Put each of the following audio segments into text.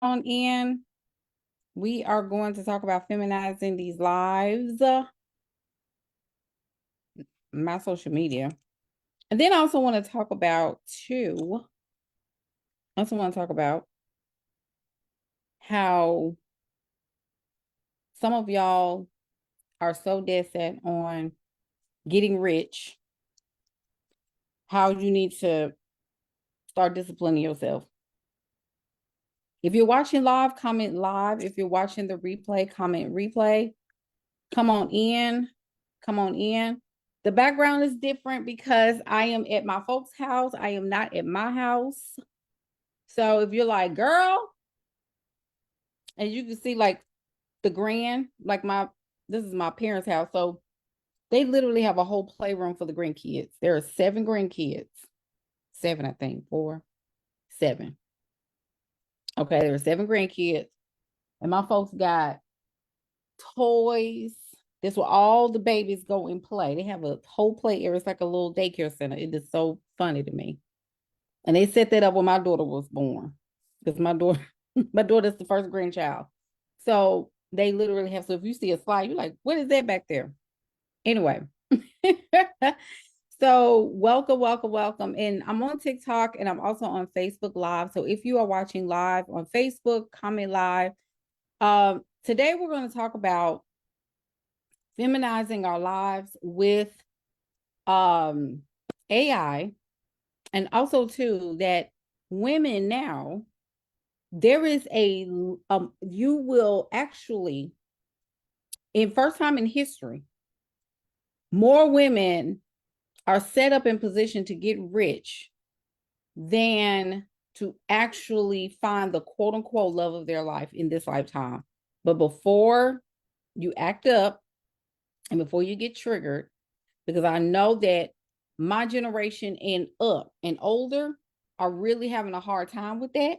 on in. We are going to talk about feminizing these lives, my social media. And then I also want to talk about how some of y'all are so dead set on getting rich, how you need to start disciplining yourself. If you're watching live, comment live. If you're watching the replay, comment replay. Come on in. Come on in. The background is different because I am at my folks' house. I am not at my house. So if you're like, girl, and you can see like the this is my parents' house. So they literally have a whole playroom for the grandkids. There are 7 grandkids. 7, I think. 4, 7. Okay, there are 7 grandkids. And my folks got toys. That's where all the babies go and play. They have a whole play area. It's like a little daycare center. It is so funny to me. And they set that up when my daughter was born. Because my daughter's the first grandchild. So they literally have, so if you see a slide, you're like, what is that back there? Anyway. So welcome, welcome, welcome. And I'm on TikTok and I'm also on Facebook Live. So if you are watching live on Facebook, comment live. Today we're going to talk about feminizing our lives with AI, and also too that women now, there is you will actually, in first time in history, more women are set up in position to get rich than to actually find the quote unquote love of their life in this lifetime. But before you act up and before you get triggered, because I know that my generation and up and older are really having a hard time with that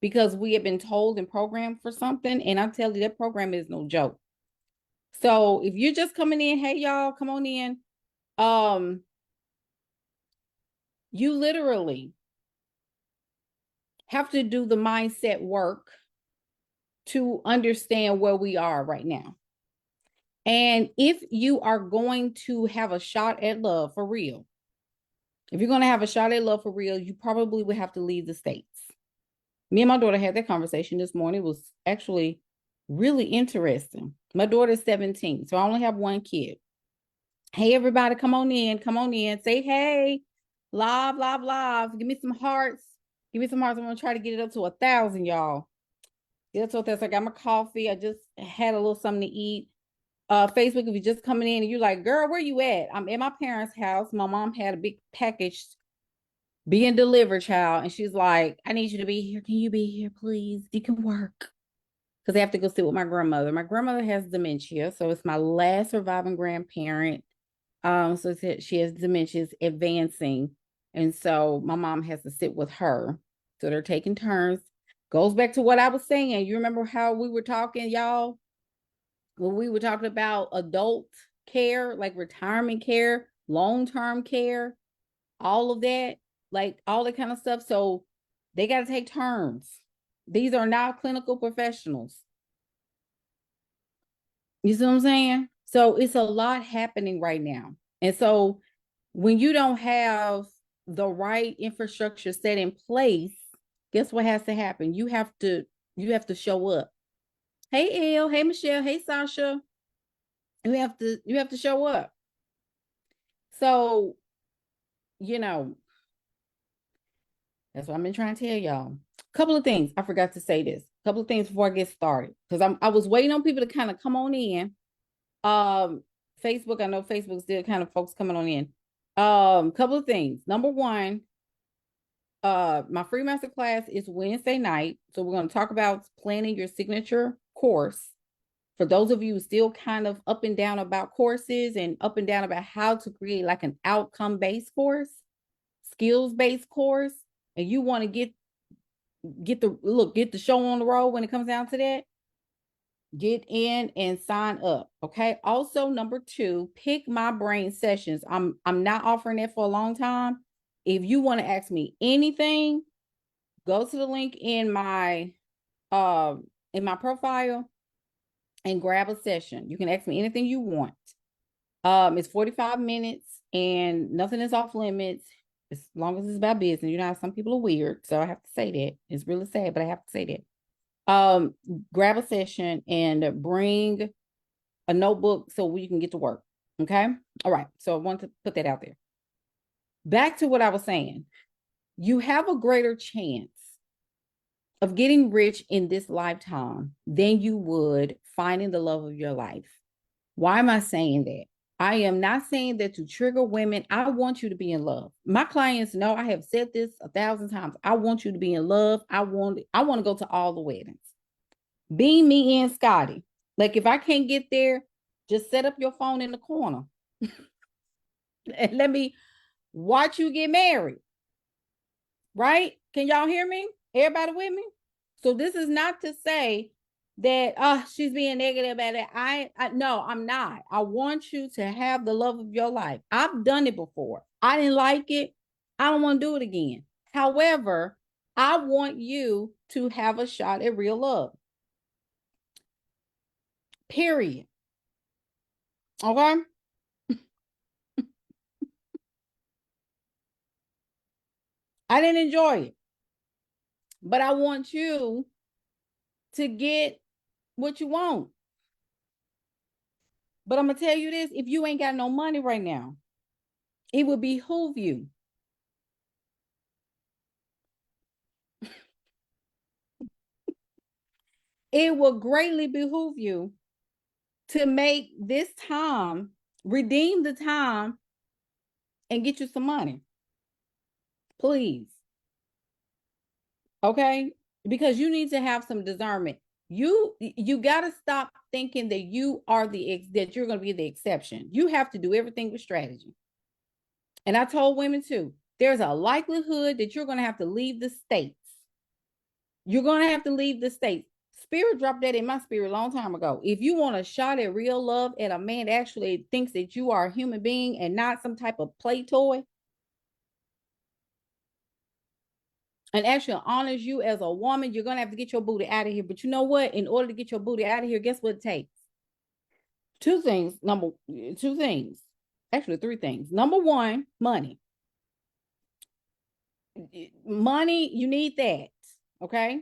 because we have been told and programmed for something. And I tell you, that program is no joke. So if you're just coming in, hey, y'all, come on in. You literally have to do the mindset work to understand where we are right now. And if you are going to have a shot at love for real, if you're going to have a shot at love for real, you probably would have to leave the States. Me and my daughter had that conversation this morning. It was actually really interesting. My daughter's 17, so I only have one kid. Hey, everybody, come on in. Come on in. Say hey. Live, live, live. Give me some hearts. Give me some hearts. I'm going to try to get it up to 1,000, y'all. Get up to 1,000. I got my coffee. I just had a little something to eat. Facebook, if you're just coming in and you're like, girl, where you at? I'm at my parents' house. My mom had a big package being delivered, child. And she's like, I need you to be here. Can you be here, please? You can work. Because I have to go sit with my grandmother. My grandmother has dementia. So it's my last surviving grandparent. So she has dementia advancing. And so my mom has to sit with her. So they're taking turns. Goes back to what I was saying. You remember how we were talking, y'all? When we were talking about adult care, like retirement care, long-term care, all of that, like all that kind of stuff. So they got to take turns. These are not clinical professionals. You see what I'm saying? So it's a lot happening right now. And so when you don't have the right infrastructure set in place, guess what has to happen? You have to show up. Hey Elle, hey Michelle, hey Sasha. You have to show up. So, you know, that's what I've been trying to tell y'all. A couple of things. I forgot to say this. A couple of things before I get started. Because I was waiting on people to kind of come on in. Facebook, I know Facebook's still kind of folks coming on in. Couple of things. Number one, my free master class is Wednesday night. So we're going to talk about planning your signature course. For those of you still kind of up and down about courses and up and down about how to create like an outcome-based course, skills-based course, and you want to get the show on the road when it comes down to that, get in and sign up. Okay. Also, number 2, pick my brain sessions. I'm not offering that for a long time. If you want to ask me anything, go to the link in my in my profile and grab a session. You can ask me anything you want. It's 45 minutes and nothing is off limits as long as it's about business. You know how some people are weird, so I have to say that. It's really sad, but I have to say that. Grab a session and bring a notebook so we can get to work. Okay. All right. So I want to put that out there. Back to what I was saying. You have a greater chance of getting rich in this lifetime than you would finding the love of your life. Why am I saying that? I am not saying that to trigger women. I want you to be in love. My clients know I have said this 1,000 times. I want you to be in love. I want to go to all the weddings. Being me and Scotty. Like if I can't get there, just set up your phone in the corner and let me watch you get married. Right? Can y'all hear me? Everybody with me? So this is not to say that she's being negative about it. No, I'm not. I want you to have the love of your life. I've done it before. I didn't like it. I don't want to do it again. However, I want you to have a shot at real love. Period. Okay? I didn't enjoy it. But I want you to get what you want. But I'm going to tell you this, if you ain't got no money right now, it would behoove you. It will greatly behoove you to make this time, redeem the time, and get you some money. Please. Okay? Because you need to have some discernment. You got to stop thinking that that you're going to be the exception. You have to do everything with strategy. And I told women too, there's a likelihood that you're going to have to leave the states. You're going to have to leave the states. Spirit dropped that in my spirit a long time ago. If you want a shot at real love and a man actually thinks that you are a human being and not some type of play toy, and actually honors you as a woman, you're going to have to get your booty out of here. But you know what? In order to get your booty out of here, guess what it takes? Two things. Actually, three things. Number one, money. Money, you need that. Okay.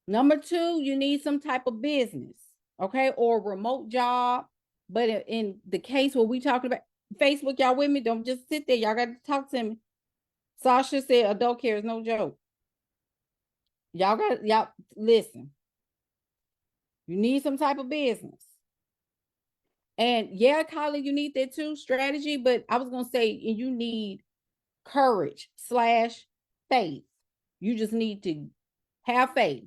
Number two, you need some type of business. Okay. Or remote job. But in the case where we talking about Facebook, y'all with me? Don't just sit there. Y'all got to talk to me. Sasha said adult care is no joke. Y'all listen. You need some type of business. And yeah, Kylie, you need that too, strategy. But I was going to say, you need courage / faith. You just need to have faith.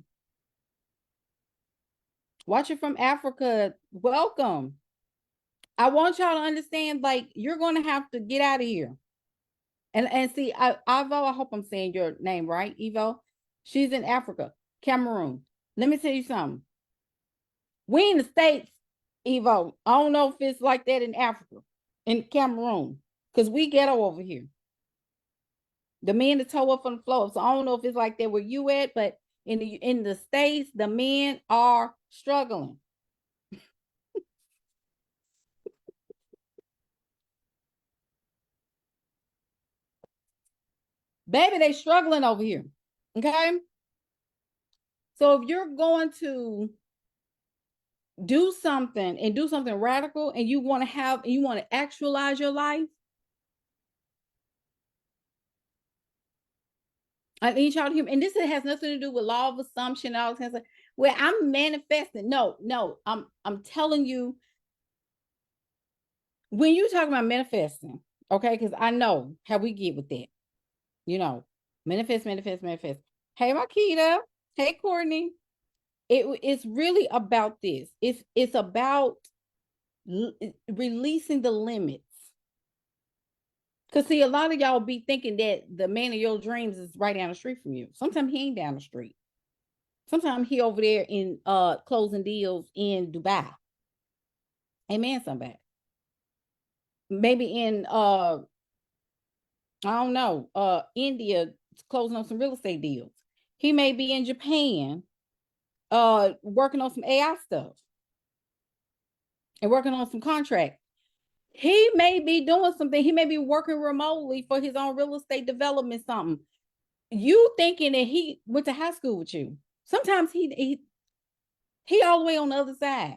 Watch it from Africa. Welcome. I want y'all to understand, like, you're going to have to get out of here. And see, Ivo, I hope I'm saying your name right, Evo. She's in Africa, Cameroon. Let me tell you something. We in the States, Evo. I don't know if it's like that in Africa, in Cameroon, because we ghetto over here. The men that toe up on the floor. So I don't know if it's like that where you at, but in the States, the men are struggling. Baby, they struggling over here. Okay. So if you're going to do something and do something radical and you want to actualize your life, I need y'all to hear me. And this has nothing to do with law of assumption, all this kind of stuff. Where I'm manifesting. No, I'm telling you, when you talk about manifesting, okay, because I know how we get with that. You know, manifest. Hey, Makita. Hey, Courtney. It's really about this. It's about releasing the limits. Because see, a lot of y'all be thinking that the man of your dreams is right down the street from you. Sometimes he ain't down the street. Sometimes he over there in closing deals in Dubai. Amen, somebody. Maybe in I don't know, India, closing on some real estate deals. He may be in Japan working on some AI stuff and working on some contracts. He may be doing something. He may be working remotely for his own real estate development, something. You thinking that he went to high school with you. Sometimes he all the way on the other side.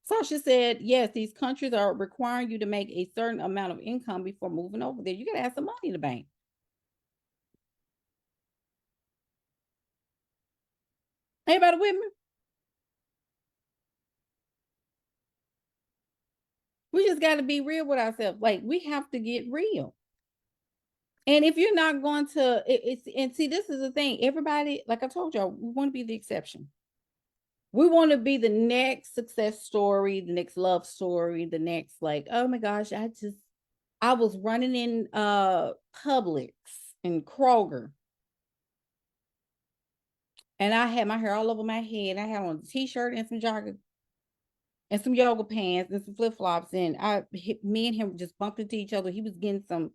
Sasha said, yes, these countries are requiring you to make a certain amount of income before moving over there. You got to have some money in the bank. Anybody with me? We just got to be real with ourselves. Like, we have to get real. And if you're not going to, and see, this is the thing. Everybody, like I told y'all, we want to be the exception. We want to be the next success story, the next love story, the next, like, oh my gosh, I was running in Publix in Kroger. And I had my hair all over my head. I had on a t-shirt and some joggers and some yoga pants and some flip-flops. And me and him just bumped into each other. He was getting some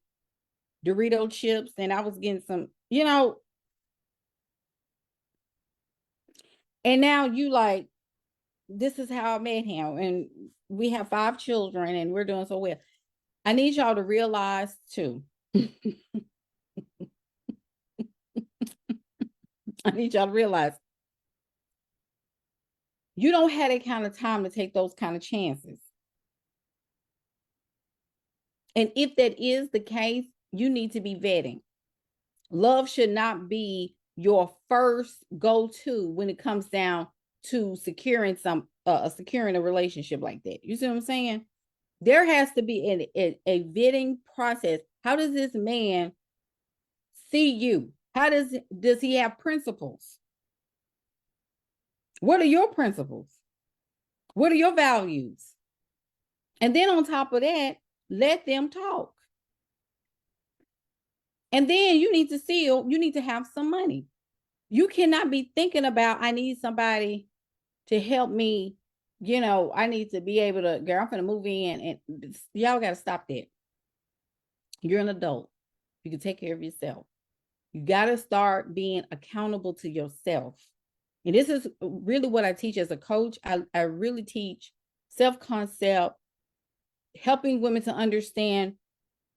Dorito chips and I was getting some, and now you like, this is how I met him. And we have 5 children and we're doing so well. I need y'all to realize too. I need y'all to realize you don't have that kind of time to take those kind of chances. And if that is the case, you need to be vetting. Love should not be your first go-to when it comes down to securing securing a relationship like that. You see what I'm saying? There has to be a vetting process. How does this man see you? How does he have principles? What are your principles? What are your values? And then on top of that, let them talk. And then you need to have some money. You cannot be thinking about, I need somebody to help me. I need to be able to, girl, I'm going to move in, and y'all got to stop that. You're an adult. You can take care of yourself. You got to start being accountable to yourself. And this is really what I teach as a coach. I really teach self-concept, helping women to understand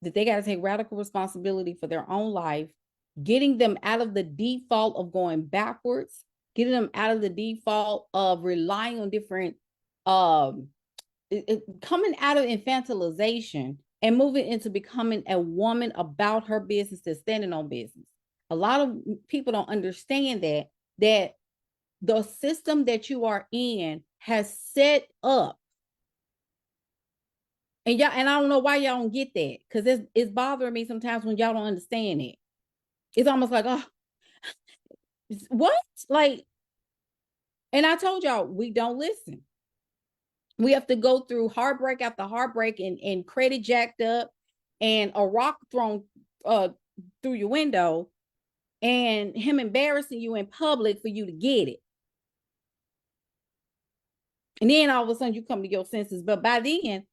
that they got to take radical responsibility for their own life, getting them out of the default of going backwards, getting them out of the default of relying on different, coming out of infantilization and moving into becoming a woman about her business, that's standing on business. A lot of people don't understand that the system that you are in has set up. And I don't know why y'all don't get that, because it's bothering me sometimes when y'all don't understand it. It's almost like, oh, what? Like, and I told y'all, we don't listen. We have to go through heartbreak after heartbreak and credit jacked up and a rock thrown through your window and him embarrassing you in public for you to get it. And then all of a sudden you come to your senses. But by then,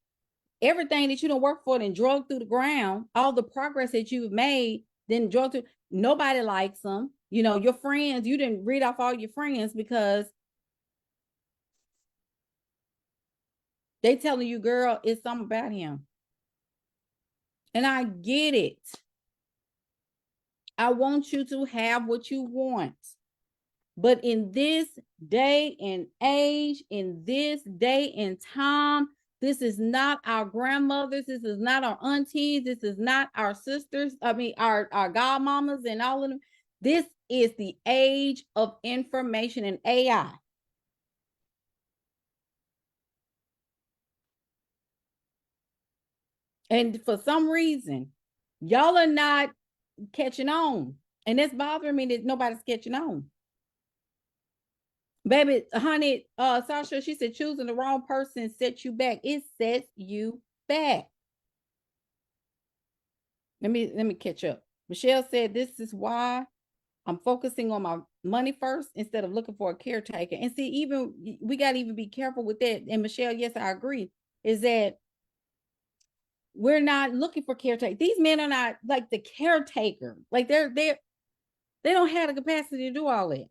everything that you don't work for and drug through the ground, all the progress that you've made, then drug through, nobody likes them. Your friends, you didn't read off all your friends because they telling you, girl, it's something about him. And I get it. I want you to have what you want. But in this day and age, in this day and time, this is not our grandmothers. This is not our aunties. This is not our sisters. I mean, our godmamas and all of them. This is the age of information and AI. And for some reason, y'all are not catching on. And it's bothering me that nobody's catching on. Baby, honey, Sasha, she said choosing the wrong person sets you back. It sets you back. Let me catch up. Michelle said, this is why I'm focusing on my money first instead of looking for a caretaker. And see, even we got to even be careful with that. And Michelle, yes, I agree, is that we're not looking for caretaker. These men are not like the caretaker. Like they don't have the capacity to do all that.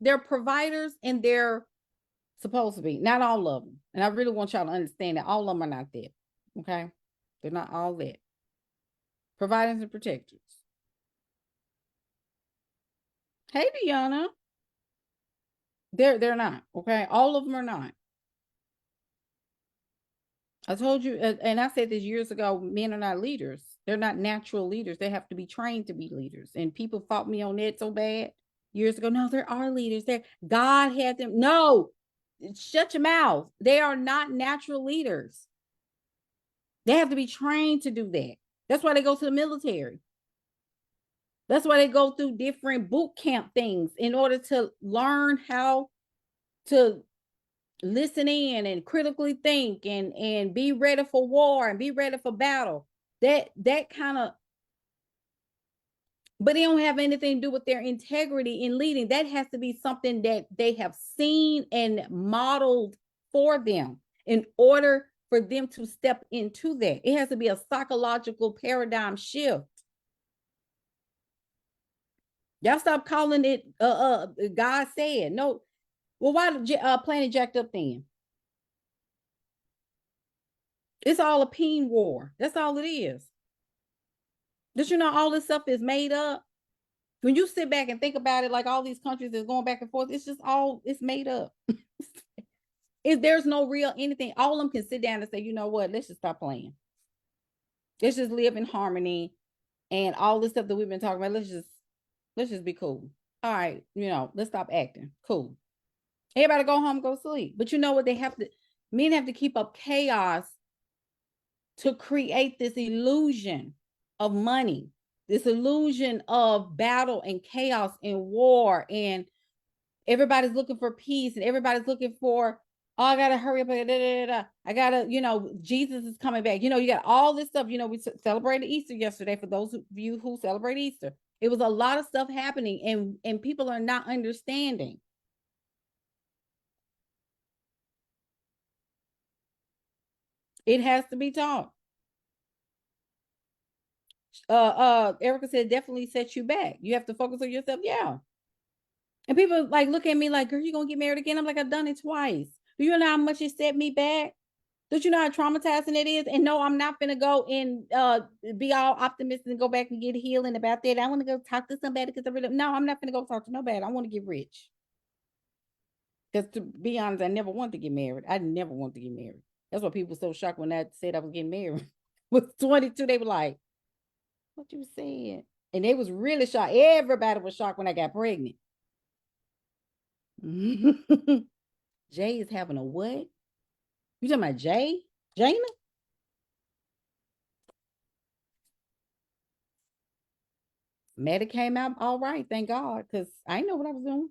They're providers, and they're supposed to be. Not all of them. And I really want y'all to understand that all of them are not that. Okay? They're not all that. Providers and protectors. Hey, Deanna. They're not. Okay? All of them are not. I told you, and I said this years ago, men are not leaders. They're not natural leaders. They have to be trained to be leaders. And people fought me on that so bad years ago. No, there are leaders. There, God had them. No, shut your mouth. They are not natural leaders. They have to be trained to do that. That's why they go to the military. That's why they go through different boot camp things in order to learn how to listen in and critically think and be ready for war and be ready for battle. That kind of, but they don't have anything to do with their integrity in leading. That has to be something that they have seen and modeled for them in order for them to step into that. It has to be a psychological paradigm shift. Y'all stop calling it God said. No. Well, why Planet jacked up then? It's all a peen war. That's all it is. Did you know all this stuff is made up? When you sit back and think about it, like all these countries is going back and forth, it's just all, it's made up. If there's no real anything, all of them can sit down and say, you know what, let's just stop playing. Let's just live in harmony, and all this stuff that we've been talking about, let's just be cool. All right, let's stop acting. Cool. Everybody go home, go sleep. But you know what? Men have to keep up chaos to create this illusion of money, this illusion of battle and chaos and war, and everybody's looking for peace, and everybody's looking for, oh, I gotta hurry up, I gotta, Jesus is coming back. You got all this stuff. We celebrated Easter yesterday. For those of you who celebrate Easter, it was a lot of stuff happening, and people are not understanding. It has to be taught. Erica said definitely sets you back. You have to focus on yourself. Yeah. And people like look at me like, girl, you gonna get married again? I'm like, I've done it twice. Do you know how much it set me back? Don't you know how traumatizing it is? And no, I'm not gonna go and be all optimistic and go back and get healing about that. I want to go talk to somebody because I'm not gonna go talk to nobody. I want to get rich. Because to be honest, I never wanted to get married. I never wanted to get married. That's why people were so shocked when I said I was getting married. Was 22, they were like, what you said? And they was really shocked. Everybody was shocked when I got pregnant. Jay is having a what? You talking about Jay? Jana? Maddie came out all right, thank God, because I didn't know what I was doing.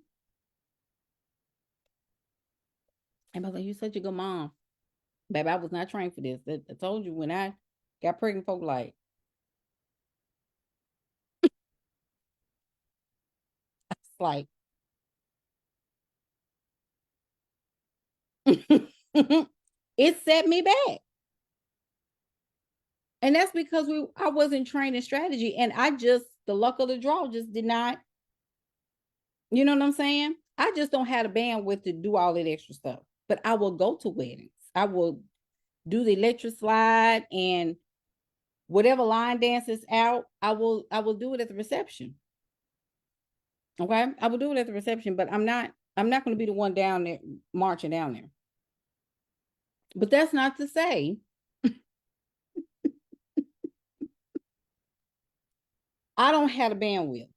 And I was like, you're such a good mom. Baby, I was not trained for this. I told you when I got pregnant, folk like, it's like, it set me back. And that's because I wasn't trained in strategy, and the luck of the draw just did not, you know what I'm saying? I just don't have the bandwidth to do all that extra stuff. But I will go to weddings. I will do the electric slide and whatever line dance is out, I will do it at the reception. Okay? I will do it at the reception, but I'm not going to be the one down there marching down there. But that's not to say I don't have the bandwidth.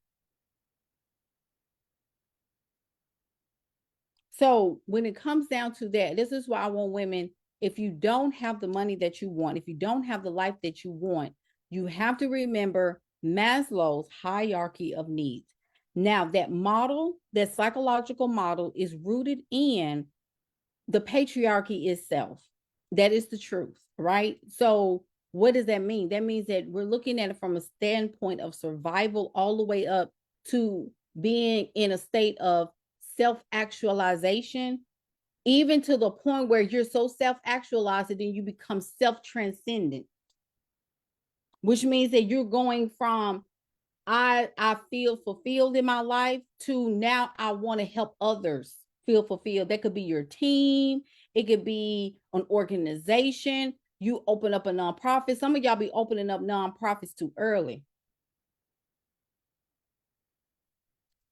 So when it comes down to that, this is why I want women, if you don't have the money that you want, if you don't have the life that you want, you have to remember Maslow's hierarchy of needs. Now, that model, that psychological model, is rooted in the patriarchy itself. That is the truth, right? So what does that mean? That means that we're looking at it from a standpoint of survival all the way up to being in a state of self-actualization, even to the point where you're so self-actualized that then you become self-transcendent. which means that you're going from I feel fulfilled in my life to now I want to help others feel fulfilled. That could be your team, it could be an organization. You open up a nonprofit. Some of y'all be opening up nonprofits too early.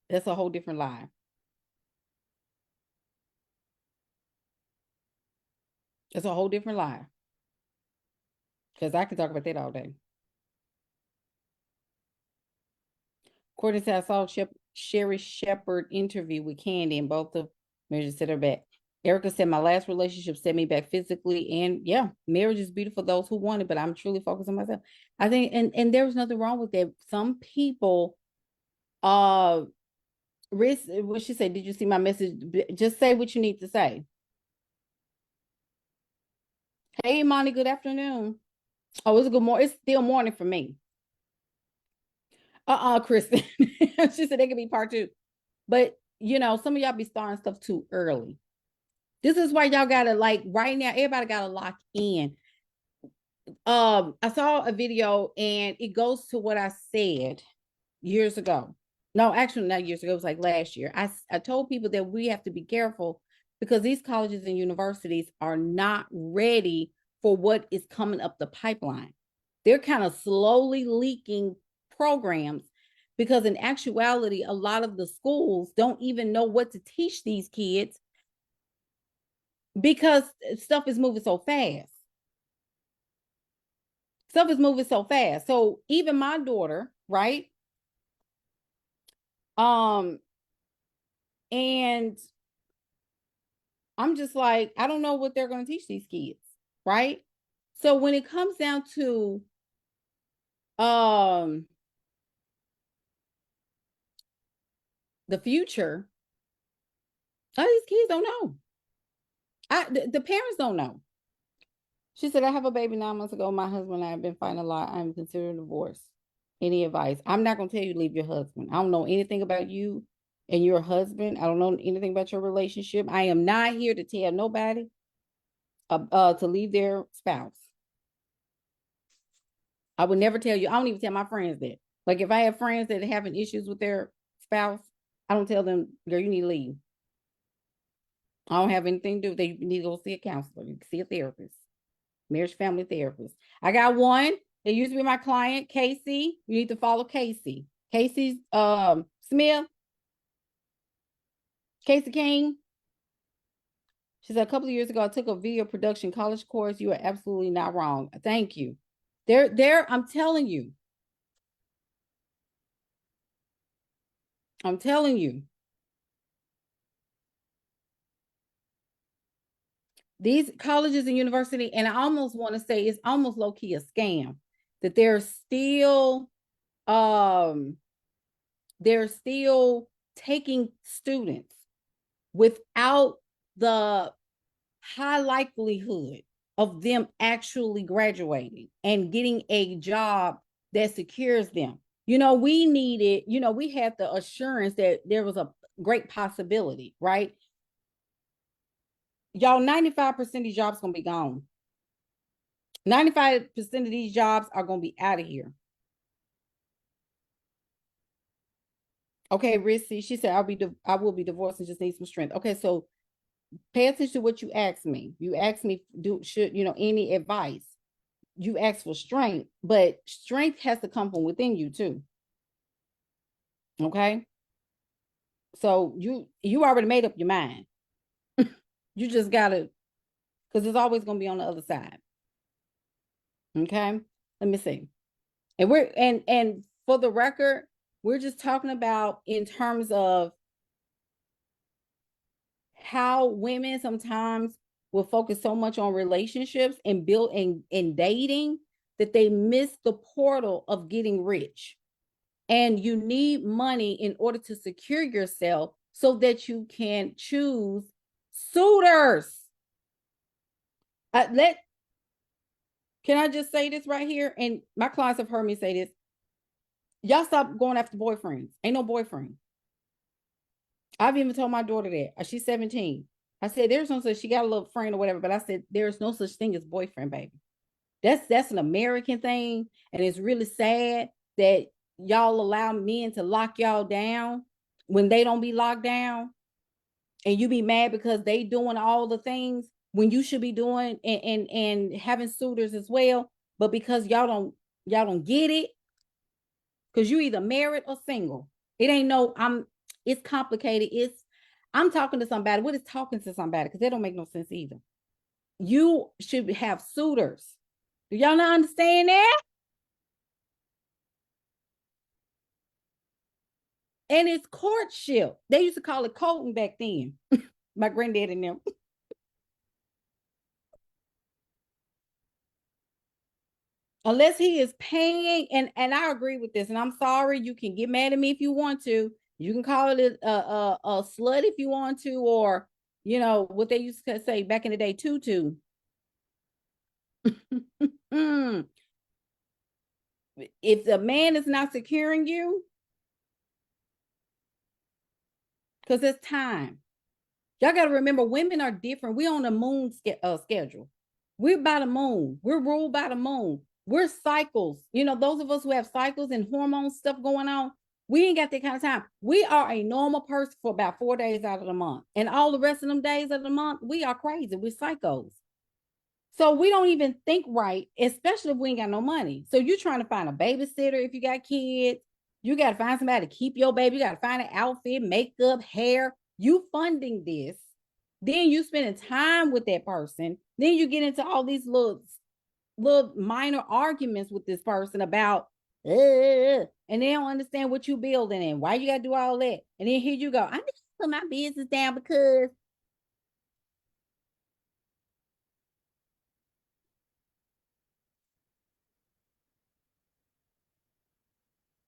That's a whole different lie. That's a whole different lie. Because I can talk about that all day. According to I saw Sherri Shepherd interview with Kandi, and both of marriages set her back. Erica said, my last relationship set me back physically. And yeah, marriage is beautiful for those who want it, but I'm truly focused on myself. I think, and there's nothing wrong with that. Some people, Riz, what she said, did you see my message? Just say what you need to say. Hey, Monty, good afternoon. Oh, it's a good morning. It's still morning for me. Kristen. She said they could be part two. But some of y'all be starting stuff too early. This is why y'all gotta, like, right now, everybody gotta lock in. I saw a video and it goes to what I said years ago. No, actually not years ago, it was like last year. I told people that we have to be careful because these colleges and universities are not ready for what is coming up the pipeline. They're kind of slowly leaking programs because in actuality, a lot of the schools don't even know what to teach these kids because stuff is moving so fast. Stuff is moving so fast. So even my daughter, right? And I'm just like, I don't know what they're going to teach these kids, right? So when it comes down to the future, a lot of these kids don't know. The parents don't know. She said, I have a baby 9 months ago. My husband and I have been fighting a lot. I'm considering divorce. Any advice? I'm not going to tell you to leave your husband. I don't know anything about you and your husband. I don't know anything about your relationship. I am not here to tell nobody to leave their spouse. I would never tell you. I don't even tell my friends that. Like if I have friends that are having issues with their spouse, I don't tell them, girl, you need to leave. I don't have anything to do with that. You need to go see a counselor. You can see a therapist, marriage family therapist. I got one that used to be my client, Casey. You need to follow Casey. Casey's Smith. Casey King. She said a couple of years ago, I took a video production college course. You are absolutely not wrong. Thank you. I'm telling you. I'm telling you. These colleges and university, and I almost want to say it's almost low-key a scam that they're still taking students without the high likelihood of them actually graduating and getting a job that secures them. We needed, we had the assurance that there was a great possibility, right? Y'all, 95% of these jobs going to be gone. 95% of these jobs are going to be out of here. Okay, Rissy, she said, I will be divorced and just need some strength. Okay, so pay attention to what you asked me. You asked me, any advice. You asked for strength, but strength has to come from within you too. Okay. So you already made up your mind. You just gotta, because it's always gonna be on the other side. Okay. Let me see. And for the record, we're just talking about in terms of how women sometimes will focus so much on relationships and building and dating that they miss the portal of getting rich. And you need money in order to secure yourself so that you can choose suitors. Can I just say this right here? And my clients have heard me say this. Y'all stop going after boyfriends. Ain't no boyfriend. I've even told my daughter that. She's 17. I said, there's no such, she got a little friend or whatever, but I said, there's no such thing as boyfriend, baby. That's an American thing, and it's really sad that y'all allow men to lock y'all down when they don't be locked down, and you be mad because they doing all the things when you should be doing and having suitors as well, but because y'all don't get it, because you either married or single. It ain't no it's complicated. I'm talking to somebody. What is talking to somebody? Because that don't make no sense either. You should have suitors. Do y'all not understand that? And it's courtship. They used to call it courting back then. My granddad and them. Unless he is paying, and I agree with this, and I'm sorry, you can get mad at me if you want to. You can call it a slut if you want to, or what they used to say back in the day, tutu. If the man is not securing you, because it's time. Y'all got to remember, women are different. We on the moon schedule. We're by the moon. We're ruled by the moon. We're cycles. Those of us who have cycles and hormone stuff going on, we ain't got that kind of time. We are a normal person for about 4 days out of the month. And all the rest of them days of the month, we are crazy. We're psychos. So we don't even think right, especially if we ain't got no money. So you're trying to find a babysitter if you got kids. You got to find somebody to keep your baby. You got to find an outfit, makeup, hair. You funding this. Then you spending time with that person. Then you get into all these little minor arguments with this person about, and they don't understand what you building and why you got to do all that. And then here you go. I need to put my business down because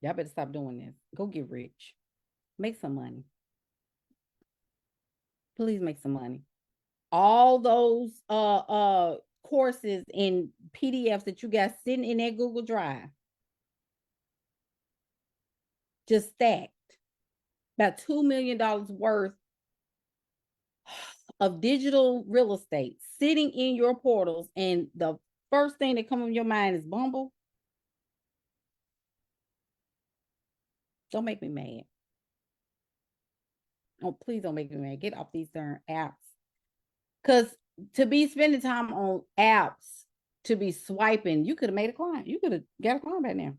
y'all better stop doing this. Go get rich. Make some money. Please make some money. All those courses and PDFs that you got sitting in that Google Drive, just stacked. About $2 million worth of digital real estate sitting in your portals, and the first thing that comes in your mind is Bumble. Don't make me mad. Oh, please don't make me mad. Get off these darn apps. Because to be spending time on apps, to be swiping, you could have made a client. You could have got a client by now.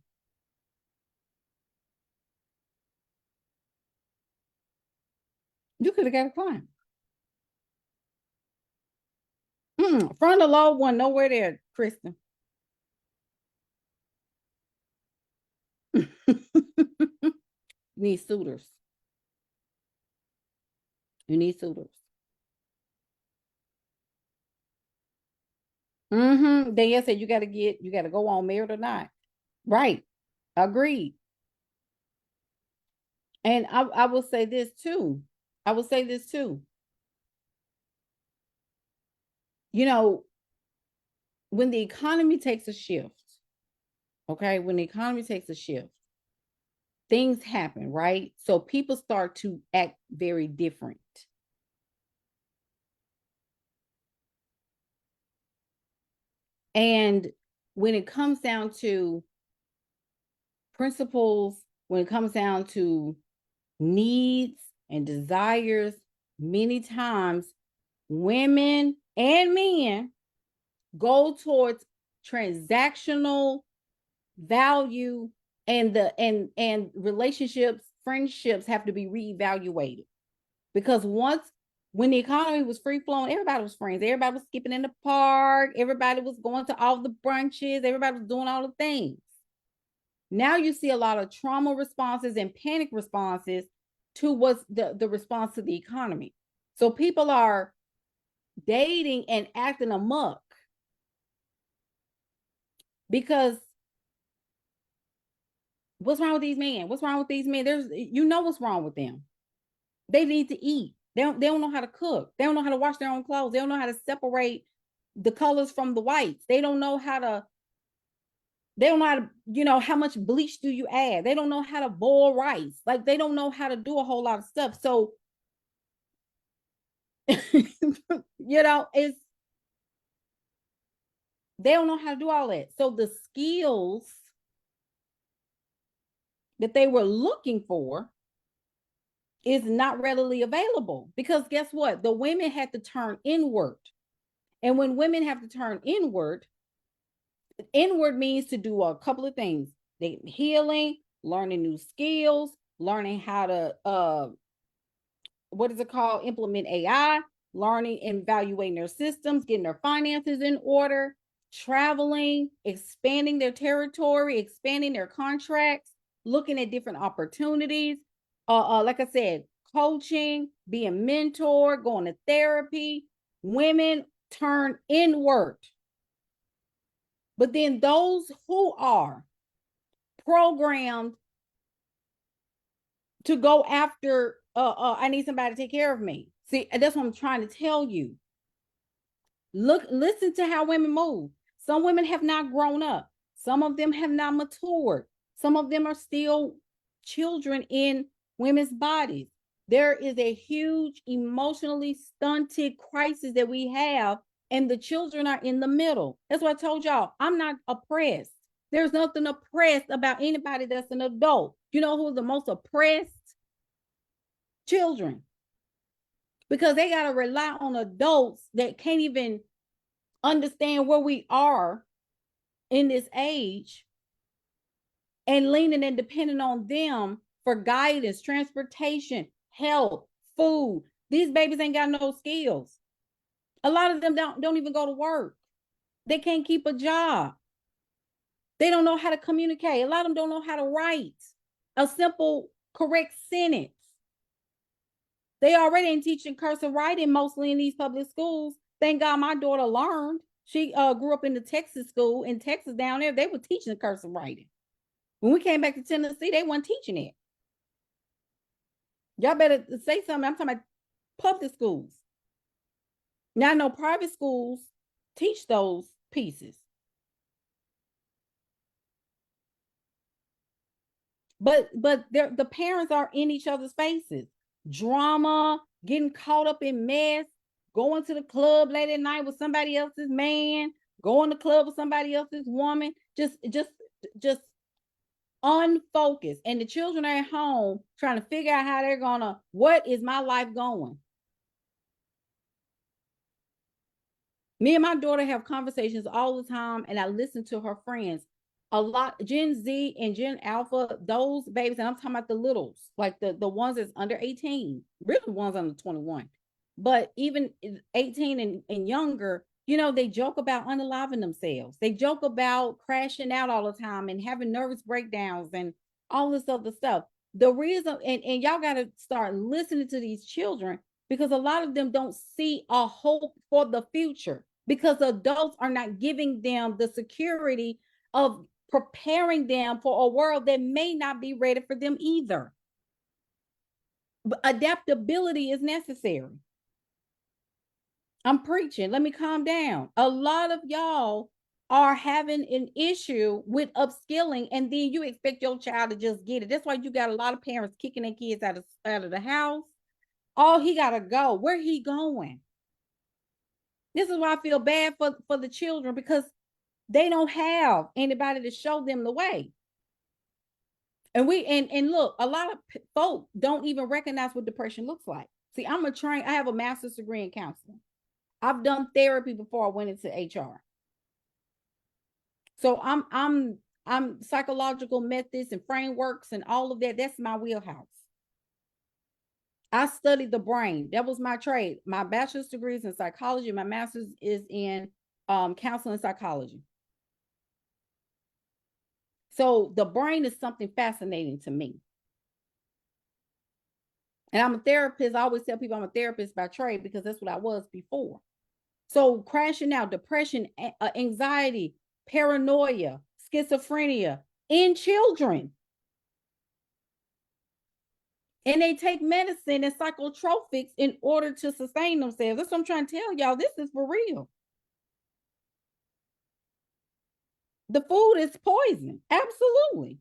You could have got a client. Front of the low one, nowhere there, Kristen. You need suitors. You need suitors. Danielle said you got to go on married or not. Right. Agreed. And I will say this too. I will say this too. You know, when the economy takes a shift, okay, when the economy takes a shift, things happen, right? So people start to act very different. And when it comes down to principles, when it comes down to needs and desires, many times women and men go towards transactional value, and and relationships, friendships have to be reevaluated, because when the economy was free flowing, everybody was friends, everybody was skipping in the park, everybody was going to all the brunches, everybody was doing all the things. Now you see a lot of trauma responses and panic responses to what's the response to the economy. So people are dating and acting amok because what's wrong with these men? What's wrong with these men? What's wrong with them. They need to eat. They don't know how to cook. They don't know how to wash their own clothes. They don't know how to separate the colors from the whites. They don't know how to, how much bleach do you add? They don't know how to boil rice. Like, they don't know how to do a whole lot of stuff. So, it's They don't know how to do all that. So the skills that they were looking for is not readily available, because guess what? The women had to turn inward. And when women have to turn inward, inward means to do a couple of things. They healing, learning new skills, learning how to what is it called? Implement AI, learning and evaluating their systems, getting their finances in order, traveling, expanding their territory, expanding their contracts, looking at different opportunities. Like I said, coaching, being mentored, going to therapy. Women turn inward. But then those who are programmed to go after, I need somebody to take care of me. See, that's what I'm trying to tell you. Listen to how women move. Some women have not grown up. Some of them have not matured. Some of them are still children in women's bodies. There is a huge emotionally stunted crisis that we have, and the children are in the middle. That's what I told y'all. I'm not oppressed. There's nothing oppressed about anybody that's an adult. You know who's the most oppressed? Children. Because they got to rely on adults that can't even understand where we are in this age, and leaning and depending on them for guidance, transportation, health, food. These babies ain't got no skills. A lot of them don't even go to work. They can't keep a job. They don't know how to communicate. A lot of them don't know how to write a simple, correct sentence. They already ain't teaching cursive writing mostly in these public schools. Thank God my daughter learned. She grew up in the Texas school. In Texas down there, they were teaching cursive writing. When we came back to Tennessee, they weren't teaching it. Y'all better say something. I'm talking about public schools. Now I know private schools teach those pieces. But the parents are in each other's faces. Drama, getting caught up in mess, going to the club late at night with somebody else's man, going to the club with somebody else's woman, just unfocused. And the children are at home trying to figure out how they're gonna, what is my life going? Me and my daughter have conversations all the time, and I listen to her friends. A lot, Gen Z and Gen Alpha, those babies, and I'm talking about the littles, like the ones that's under 18, really the ones under 21. But even 18 and younger, you know, they joke about unaliving themselves. They joke about crashing out all the time and having nervous breakdowns and all this other stuff. The reason, and y'all got to start listening to these children, because a lot of them don't see a hope for the future, because adults are not giving them the security of preparing them for a world that may not be ready for them either. But adaptability is necessary. I'm preaching. Let me calm down. A lot of y'all are having an issue with upskilling, and then you expect your child to just get it. That's why you got a lot of parents kicking their kids out of the house. Oh, he gotta go. Where he going? This is why I feel bad for the children, because they don't have anybody to show them the way. And look, a lot of folk don't even recognize what depression looks like. See, I have a master's degree in counseling. I've done therapy before I went into HR. So I'm psychological methods and frameworks and all of that. That's my wheelhouse. I studied the brain. That was my trade. My bachelor's degree is in psychology. My master's is in counseling psychology. So the brain is something fascinating to me. And I'm a therapist. I always tell people I'm a therapist by trade, because that's what I was before. So crashing out, depression, anxiety, paranoia, schizophrenia in children. And they take medicine and psychotropics in order to sustain themselves. That's what I'm trying to tell y'all. This is for real. The food is poison. Absolutely.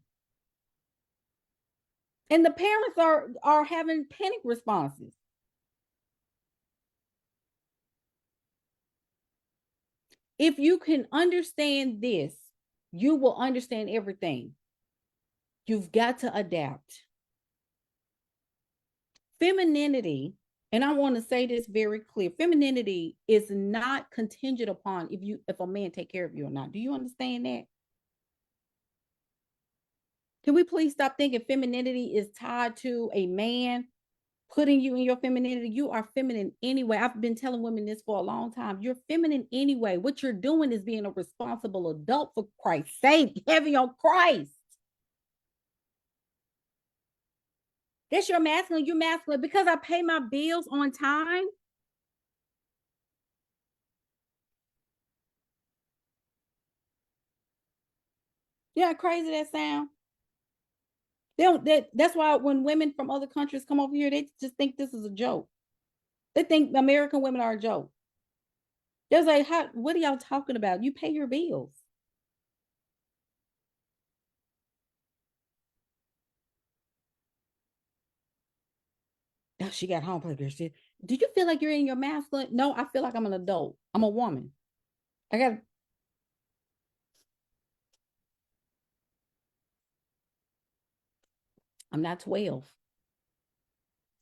And the parents are having panic responses. If you can understand this, you will understand everything. You've got to adapt. Femininity, and I want to say this very clear, femininity is not contingent upon if a man take care of you or not. Do you understand that? Can we please stop thinking femininity is tied to a man putting you in your femininity? You are feminine anyway. I've been telling women this for a long time. You're feminine anyway. What you're doing is being a responsible adult, for Christ's sake, heavy on Christ. That's your masculine. You're masculine because I pay my bills on time. You know how crazy that sound? They don't, that's why when women from other countries come over here, they just think this is a joke. They think American women are a joke. They're like, what are y'all talking about? You pay your bills. Oh, she got home play shit. Do you feel like you're in your masculine? No, I feel like I'm an adult. I'm a woman. I got. I'm not 12.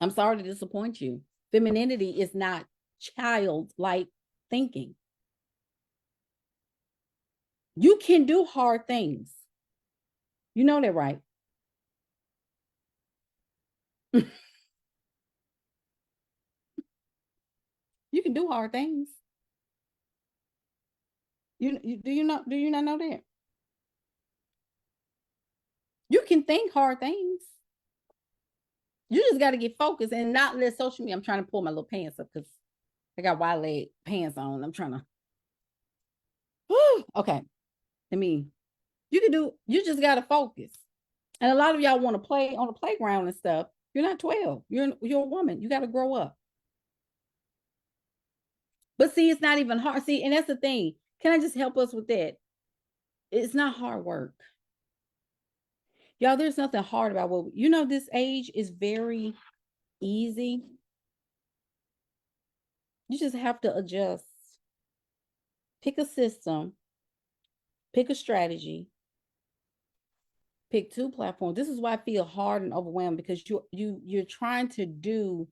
I'm sorry to disappoint you. Femininity is not childlike thinking. You can do hard things. You know that, right? You can do hard things. Do you not know that? You can think hard things. You just got to get focused and not let social media. I'm trying to pull my little pants up because I got wide leg pants on. I'm trying to. Okay. You just got to focus. And a lot of y'all want to play on the playground and stuff. You're not 12. You're a woman. You got to grow up. But see, it's not even hard. See, and that's the thing. Can I just help us with that? It's not hard work. Y'all, there's nothing hard about this age is very easy. You just have to adjust. Pick a system, pick a strategy, pick 2 platforms. This is why I feel hard and overwhelmed, because you're trying to do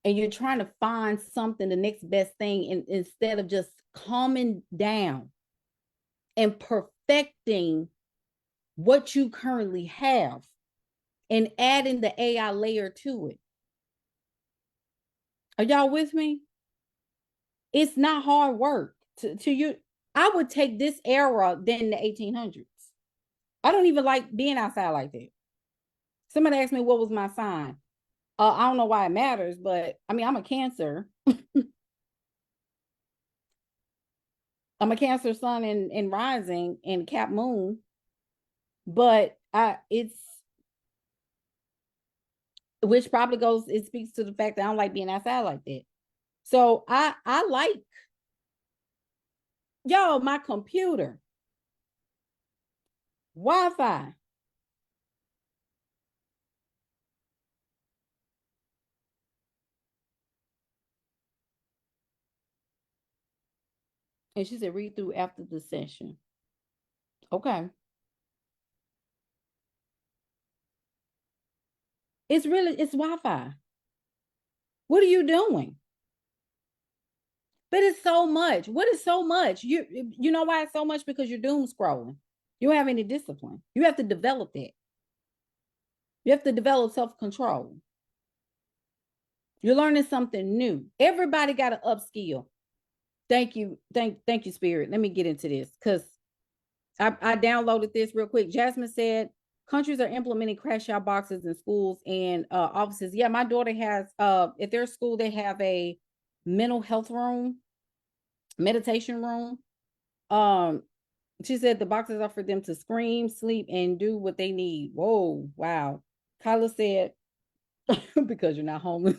and you're trying to find something, the next best thing, instead of just calming down and perfecting what you currently have and adding the AI layer to it. Are y'all with me? It's not hard work to you. I would take this era than the 1800s. I don't even like being outside like that. Somebody asked me what was my sign. I don't know why it matters, but I mean, I'm a Cancer. I'm a Cancer sun in rising and Cap moon, but it's which probably it speaks to the fact that I don't like being outside like that. So I like, yo, my computer, Wi-Fi. And she said, read through after the session. Okay. It's Wi-Fi. What are you doing? But it's so much. What is so much? You know why it's so much? Because you're doom scrolling. You don't have any discipline. You have to develop that. You have to develop self-control. You're learning something new. Everybody got to upskill. Thank you. Thank you, Spirit. Let me get into this because I downloaded this real quick. Jasmine said countries are implementing crash out boxes in schools and offices. Yeah, my daughter has at their school, they have a mental health room, meditation room. She said the boxes are for them to scream, sleep, and do what they need. Whoa, wow. Kyla said, because you're not homeless.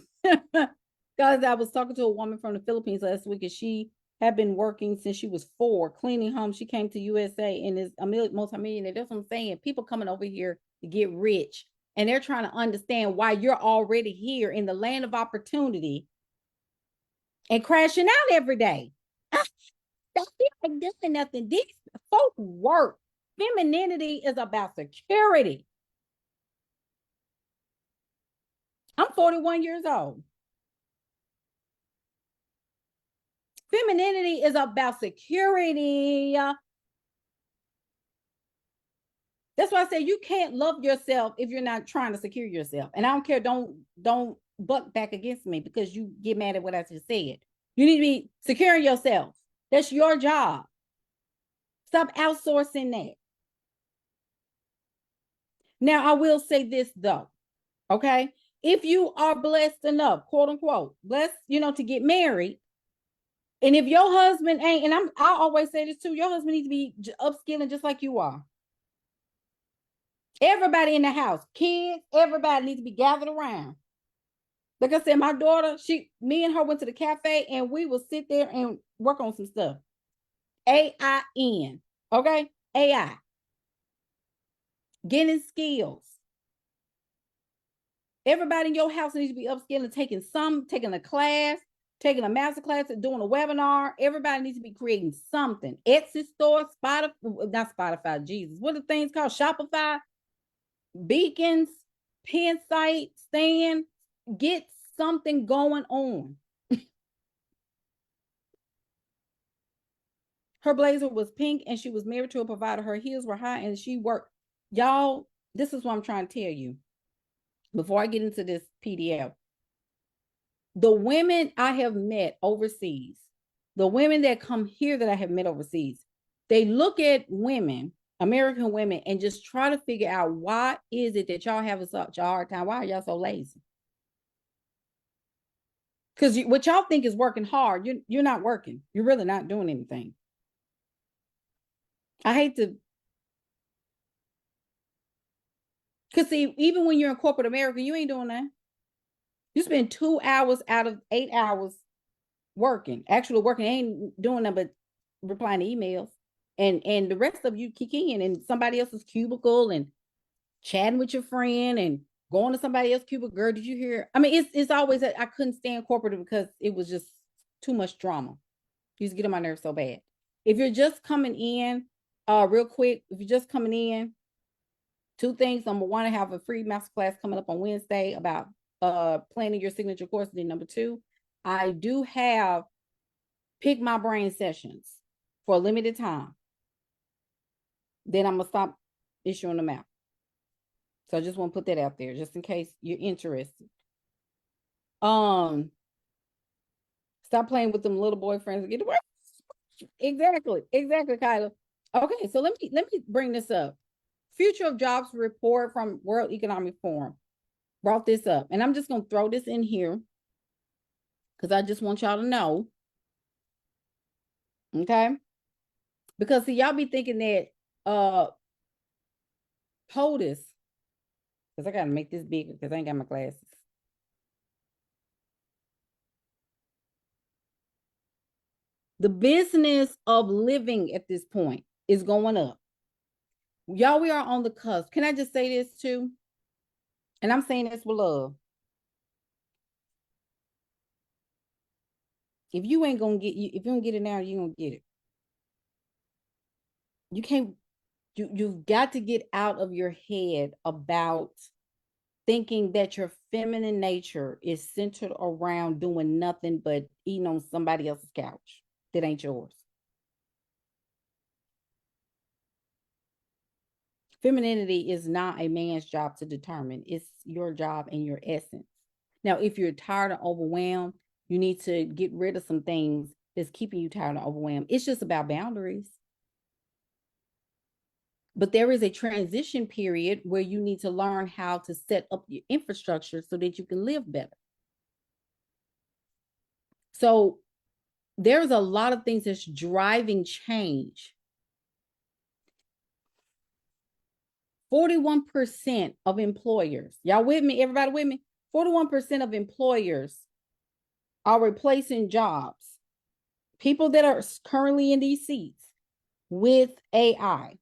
Guys, I was talking to a woman from the Philippines last week, and she had been working since she was 4, cleaning homes. She came to USA and is a multimillionaire. That's what I'm saying. People coming over here to get rich, and they're trying to understand why you're already here in the land of opportunity and crashing out every day. They ain't doing nothing. These folk work. Femininity is about security. I'm 41 years old. Femininity is about security. That's why I say you can't love yourself if you're not trying to secure yourself. And I don't care, don't buck back against me because you get mad at what I just said. You need to be securing yourself. That's your job. Stop outsourcing that. Now, I will say this though, okay? If you are blessed enough, quote unquote, blessed, to get married, and if your husband ain't, and I always say this too, your husband needs to be upskilling just like you are. Everybody in the house, kids, everybody needs to be gathered around. Like I said, my daughter, me and her went to the cafe and we will sit there and work on some stuff. AIN, okay? AI. Getting skills. Everybody in your house needs to be upskilling, taking a class, taking a master class, doing a webinar. Everybody needs to be creating something. Etsy store, Spotify, not Spotify, Jesus. What are the things called? Shopify, Beacons, Pen Site, Stand. Get something going on. Her blazer was pink and she was married to a provider. Her heels were high and she worked. Y'all, this is what I'm trying to tell you before I get into this PDF. The women I have met overseas, the women that come here that I have met overseas, they look at women, American women, and just try to figure out why is it that y'all have such a hard time? Why are y'all so lazy? Because what y'all think is working hard, you're not working. You're really not doing anything. I hate to, because see, even when you're in corporate America, you ain't doing that. You spend 2 hours out of 8 hours working, actually working, ain't doing nothing but replying to emails. And the rest of you kick in in somebody else's cubicle and chatting with your friend and going to somebody else's cubicle. Girl, did you hear? I mean, it's always that I couldn't stand corporate because it was just too much drama. It used to get on my nerves so bad. If you're just coming in, real quick, if you're just coming in, 2 things. Number 1, I have a free masterclass coming up on Wednesday about planning your signature course. And then number 2, I do have pick my brain sessions for a limited time. Then I'm gonna stop issuing them out. So I just want to put that out there just in case you're interested. Stop playing with them little boyfriends and get to work. Exactly, Kyla. Okay, so let me bring this up. Future of Jobs report from World Economic Forum brought this up, and I'm just gonna throw this in here because I just want y'all to know. Okay, because see, y'all be thinking that POTUS, because I gotta make this bigger because I ain't got my glasses. The business of living at this point is going up. Y'all, we are on the cusp. Can I just say this too? And I'm saying this with love. If you ain't gonna get if you don't get it now, you gonna get it. You can't, you've got to get out of your head about thinking that your feminine nature is centered around doing nothing but eating on somebody else's couch that ain't yours. Femininity is not a man's job to determine. It's your job and your essence. Now, if you're tired or overwhelmed, you need to get rid of some things that's keeping you tired or overwhelmed. It's just about boundaries. But there is a transition period where you need to learn how to set up your infrastructure so that you can live better. So there's a lot of things that's driving change. 41% of employers, y'all with me? Everybody with me? 41% of employers are replacing jobs, people that are currently in these seats, with AI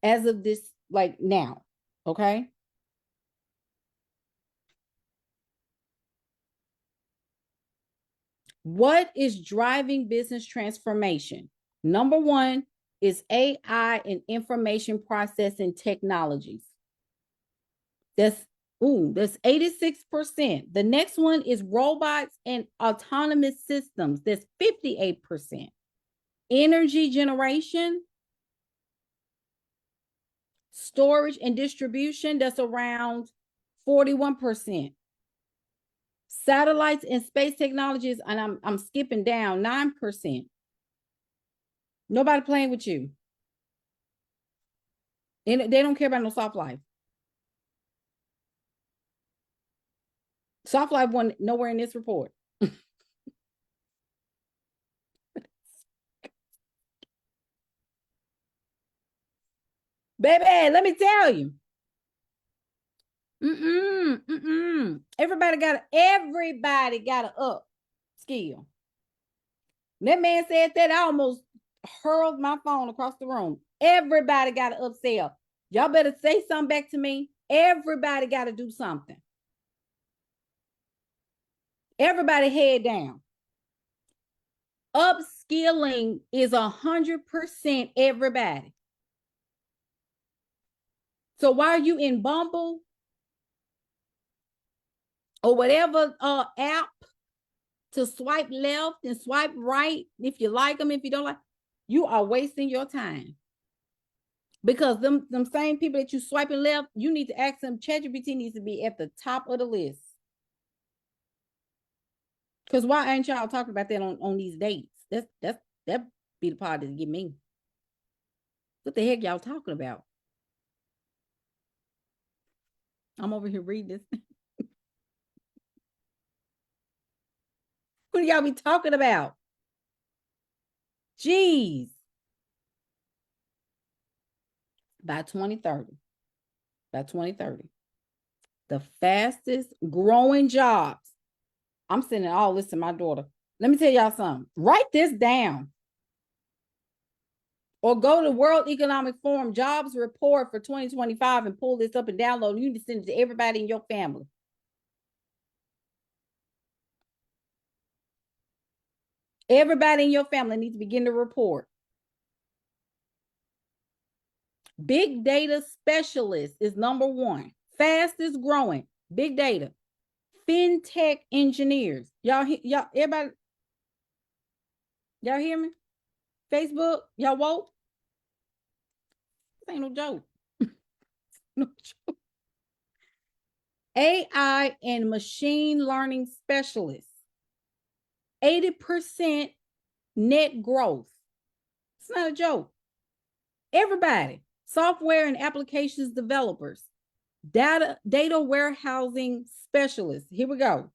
as of this, like now, okay? What is driving business transformation? Number one is AI and information processing technologies. That's 86%. The next one is robots and autonomous systems. That's 58%. Energy generation, storage and distribution, that's around 41%. Satellites and space technologies, and I'm skipping down, 9%. Nobody playing with you. And they don't care about no soft life. Soft life wasn't nowhere in this report. Baby, let me tell you. Everybody got a up skill. That man said that, I almost hurled my phone across the room. Everybody got to upsell. Y'all better say something back to me. Everybody got to do something. Everybody head down. Upskilling is 100% everybody. So while you in Bumble or whatever app to swipe left and swipe right, if you like them, if you don't like, you are wasting your time. Because them same people that you swiping left, you need to ask them. ChatGPT needs to be at the top of the list. Because why ain't y'all talking about that on these dates? That be the part that get me. What the heck y'all talking about? I'm over here reading this. What do y'all be talking about? Jeez. By 2030. By 2030. The fastest growing jobs. I'm sending all this to my daughter. Let me tell y'all something. Write this down. Or go to World Economic Forum jobs report for 2025 and pull this up and download. You need to send it to everybody in your family. Everybody in your family needs to begin to report. Big data specialist is number one. Fastest growing. Big data. FinTech engineers. Y'all, everybody, y'all hear me? Facebook, y'all woke? This ain't no joke. No joke. AI and machine learning specialists. 80% net growth. It's not a joke. Everybody. Software and applications developers. Data warehousing specialists. Here we go.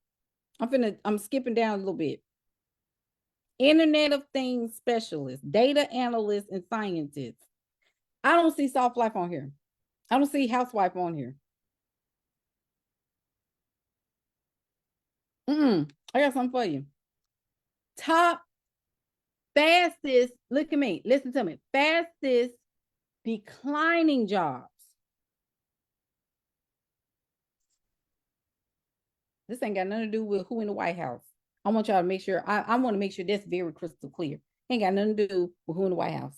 I'm skipping down a little bit. Internet of Things specialists, data analysts, and scientists. I don't see soft life on here. I don't see housewife on here. I got something for you. Top fastest, look at me, listen to me, fastest declining jobs. This ain't got nothing to do with who in the White House. I want y'all to make sure, I want to make sure that's very crystal clear. Ain't got nothing to do with who in the White House.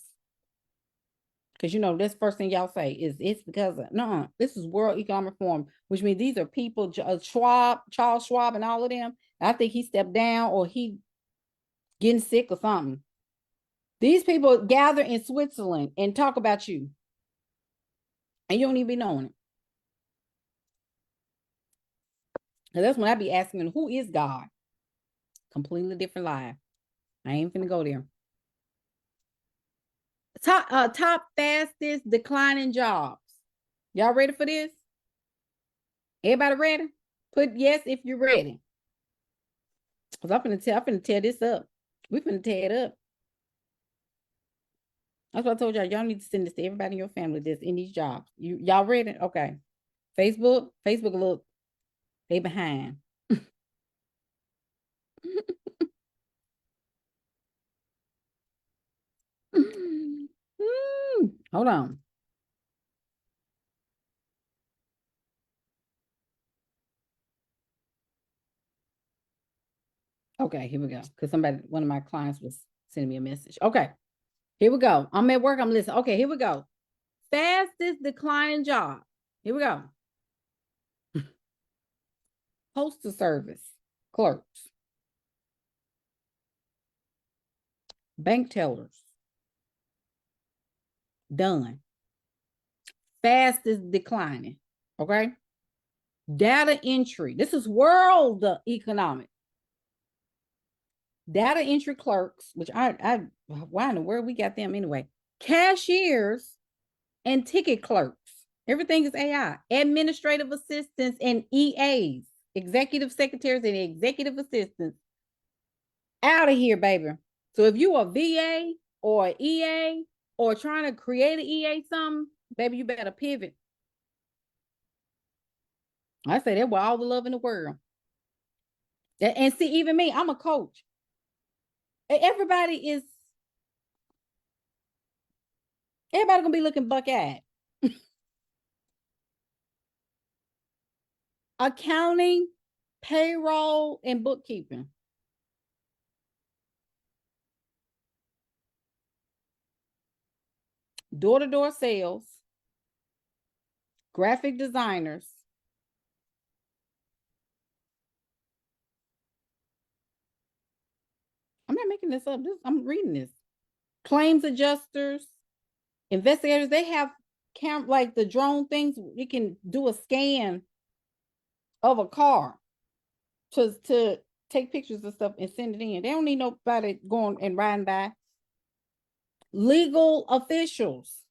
Because, you know, that's first thing y'all say is it's because of, no, this is World Economic Forum, which means these are people, Charles Schwab and all of them. I think he stepped down or he getting sick or something. These people gather in Switzerland and talk about you. And you don't even be knowing it. And that's when I be asking, who is God? Completely different life. I ain't finna go there. Top fastest declining jobs. Y'all ready for this? Everybody ready? Put yes if you're ready. Because I'm finna tear this up. We finna tear it up. That's what I told y'all. Y'all need to send this to everybody in your family that's in these jobs. Y'all ready? Okay. Facebook, look, they behind. Hold on. Okay, here we go. Because one of my clients was sending me a message. Okay, here we go. I'm at work. I'm listening. Okay, here we go. Fastest declining job. Here we go. Postal service clerks, bank tellers, done. Fastest declining. Okay. Data entry. This is world economic. Data entry clerks, which why in the world we got them anyway? Cashiers and ticket clerks. Everything is AI. Administrative assistants and EAs, executive secretaries and executive assistants. Out of here, baby. So if you are VA or EA or trying to create an EA something, baby, you better pivot. I say that with all the love in the world. And see, even me, I'm a coach. Everybody gonna be looking buck-eyed. Accounting, payroll, and bookkeeping. Door-to-door sales, graphic designers. I'm not making this up. I'm reading this. Claims adjusters, investigators. They have like the drone things. You can do a scan of a car to take pictures of stuff and send it in. They don't need nobody going and riding by. Legal officials,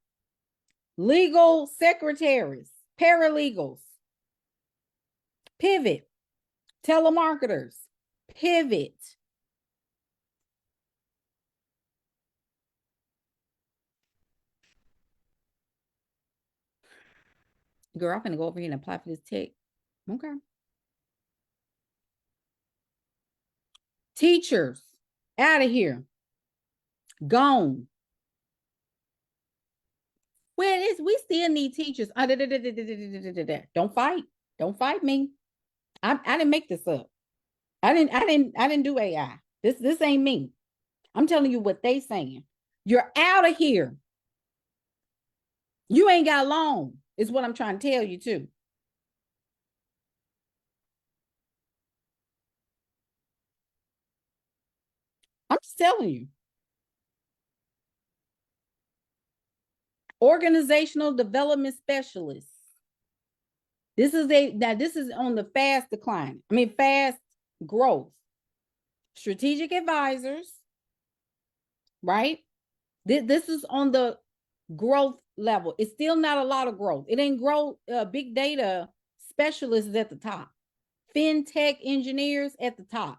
legal secretaries, paralegals, pivot, telemarketers, pivot. Girl, I'm gonna go over here and apply for this tech. Okay. Teachers, out of here. Gone. Well, we still need teachers. Don't fight. Don't fight me. I didn't make this up. I didn't do AI. This ain't me. I'm telling you what they saying. You're out of here. You ain't got long, is what I'm trying to tell you too. I'm just telling you. Organizational development specialists. This is on the fast decline. I mean, fast growth. Strategic advisors, right? This is on the growth level. It's still not a lot of growth. It ain't growth. Big data specialists at the top. FinTech engineers at the top.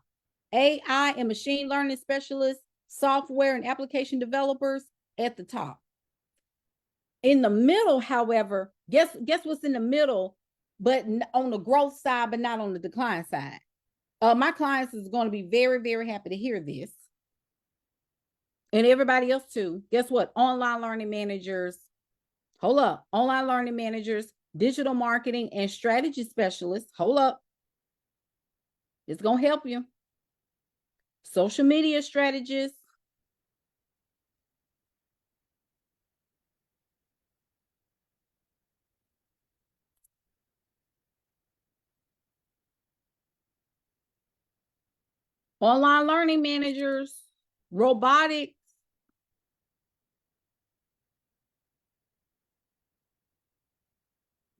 AI and machine learning specialists, software and application developers at the top. In the middle, however, guess what's in the middle, but on the growth side, but not on the decline side. My clients is going to be very, very happy to hear this. And everybody else too. Guess what? Online learning managers. Hold up. Online learning managers, digital marketing and strategy specialists. Hold up. It's going to help you. Social media strategists. Online learning managers, robotics.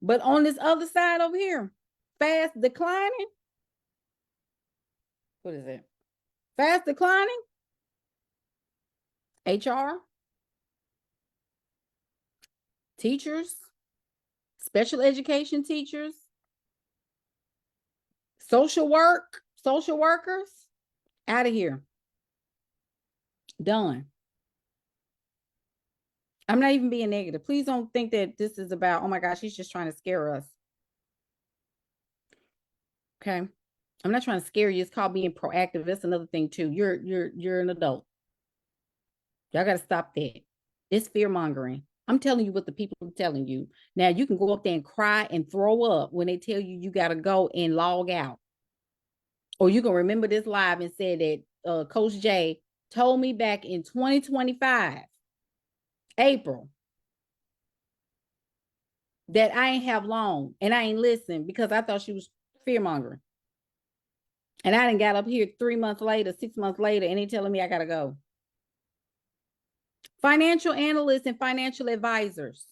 But on this other side over here, fast declining. What is it? Fast declining. HR, teachers, special education teachers, social workers, out of here. Done. I'm not even being negative. Please don't think that this is about, oh my gosh, he's just trying to scare us. Okay. I'm not trying to scare you. It's called being proactive. That's another thing too. You're an adult. Y'all got to stop that. It's fear mongering. I'm telling you what the people are telling you. Now you can go up there and cry and throw up when they tell you you got to go and log out Or you can remember this live and said that Coach J told me back in 2025, April, that I ain't have long and I ain't listen because I thought she was fear mongering. And I didn't got up here 3 months later, 6 months later, and they telling me I gotta go. Financial analysts and financial advisors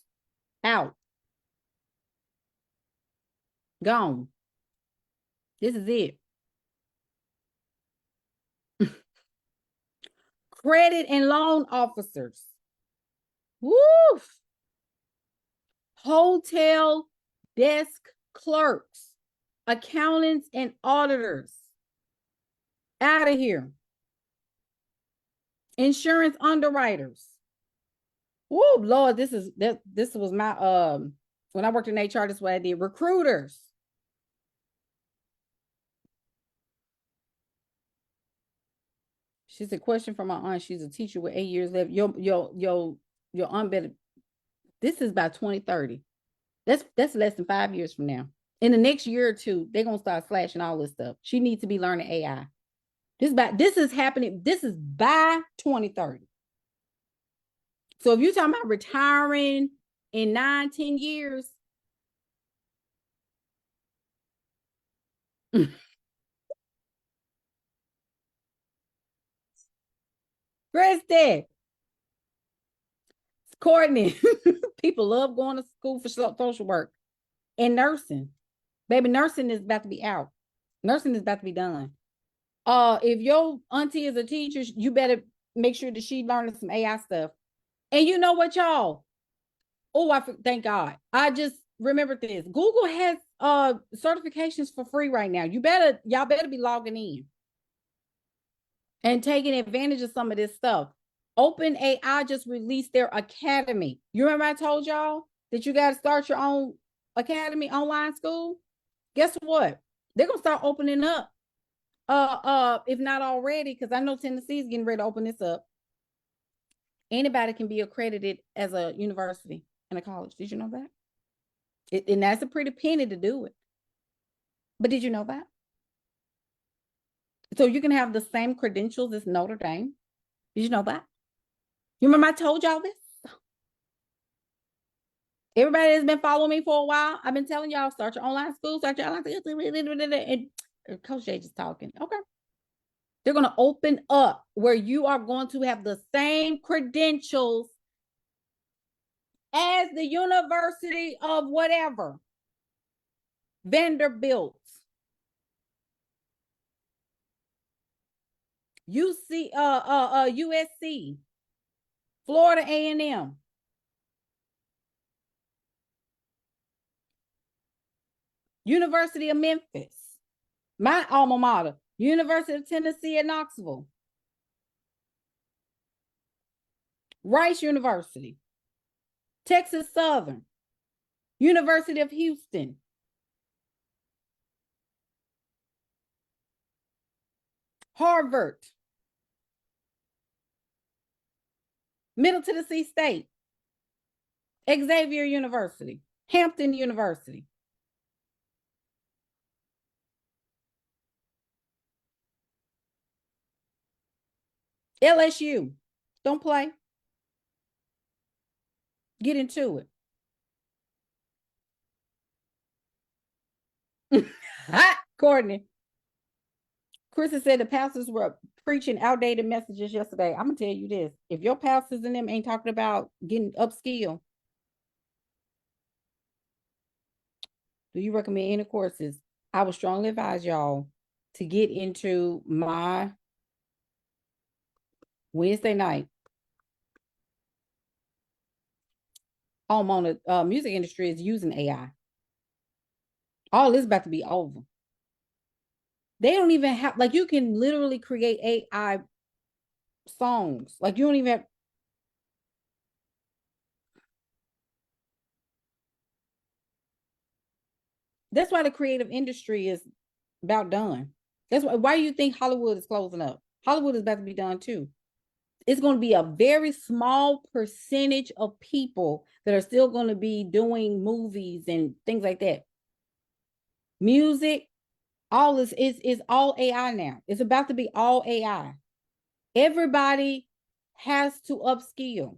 out. Gone. This is it. Credit and loan officers. Woo! Hotel desk clerks, accountants and auditors. Out of here. Insurance underwriters. Woo, Lord, this was my when I worked in HR, this is what I did. Recruiters. She's a question from my aunt. She's a teacher with 8 years left. Your aunt better. This is by 2030. That's less than 5 years from now. In the next year or two, they're gonna start slashing all this stuff. She needs to be learning AI. This is happening. This is by 2030. So if you're talking about retiring in 9-10 years, Christy, Courtney, people love going to school for social work and nursing. Baby, nursing is about to be out. Nursing is about to be done. If your auntie is a teacher, you better make sure that she learning some AI stuff. And you know what, y'all? Oh, thank God. I just remembered this. Google has certifications for free right now. Y'all better be logging in and taking advantage of some of this stuff. OpenAI just released their academy. You remember I told y'all that you got to start your own academy online school? Guess what? They're gonna start opening up. If not already, because I know Tennessee is getting ready to open this up. Anybody can be accredited as a university and a college. Did you know that? And that's a pretty penny to do it. But did you know that? So you can have the same credentials as Notre Dame. Did you know that? You remember I told y'all this? Everybody has been following me for a while. I've been telling y'all, start your online school, start your online school. And Coach J just talking. Okay. They're going to open up where you are going to have the same credentials as the University of whatever. Vanderbilt. USC. Florida A&M. University of Memphis. My alma mater. University of Tennessee at Knoxville. Rice University. Texas Southern. University of Houston. Harvard. Middle Tennessee State. Xavier University. Hampton University. LSU. Don't play. Get into it. Courtney. Chris said the pastors were preaching outdated messages yesterday. I'm going to tell you this. If your pastors and them ain't talking about getting upskill, do you recommend any courses? I would strongly advise y'all to get into my Wednesday night. On the music industry is using AI. All this about to be over. They don't even have, like, you can literally create AI songs. Like, you don't even have. That's why the creative industry is about done. That's why do you think Hollywood is closing up? Hollywood is about to be done too. It's going to be a very small percentage of people that are still going to be doing movies and things like that. Music, All this is all AI now. It's about to be all AI. Everybody has to upskill.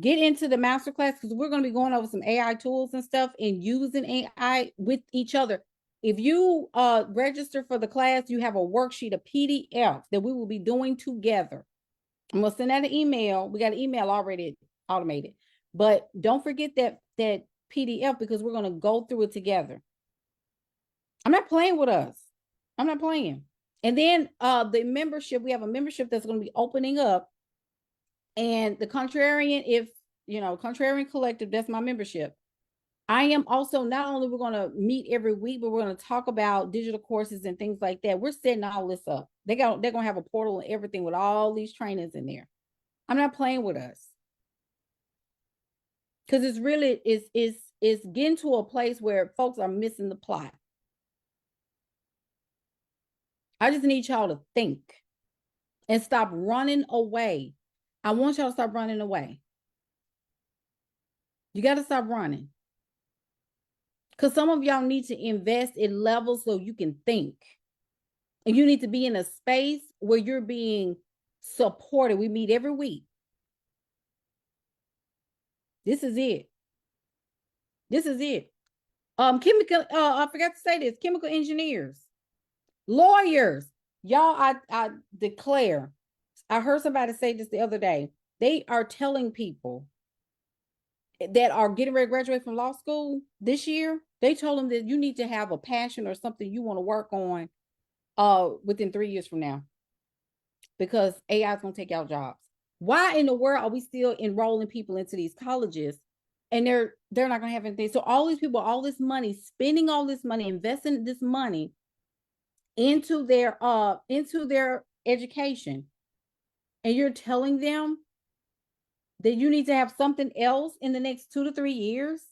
Get into the masterclass because we're going to be going over some AI tools and stuff and using AI with each other. If you register for the class, you have a worksheet, a PDF that we will be doing together. I'm going to send out an email. We got an email already automated, but don't forget that PDF because we're going to go through it together. I'm not playing with us. I'm not playing. And then the membership, we have a membership that's going to be opening up. And the Contrarian, if you know, Contrarian Collective, that's my membership. I am also, not only we're going to meet every week, but we're going to talk about digital courses and things like that. We're setting all this up. They're going to have a portal and everything with all these trainings in there. I'm not playing with us. Because it's really, it's getting to a place where folks are missing the plot. I just need y'all to think and stop running away. I want y'all to stop running away. You got to stop running. Because some of y'all need to invest in levels so you can think. And you need to be in a space where you're being supported. We meet every week. This is it. This is it. Chemical, I forgot to say this, chemical engineers, lawyers, y'all, I declare, I heard somebody say this the other day. They are telling people that are getting ready to graduate from law school this year, they told them that you need to have a passion or something you want to work on within 3 years from now, because AI is going to take out jobs. Why in the world are we still enrolling people into these colleges and they're not going to have anything? So all these people, all this money, spending all this money, investing this money into their education, and you're telling them that you need to have something else in the next 2 to 3 years.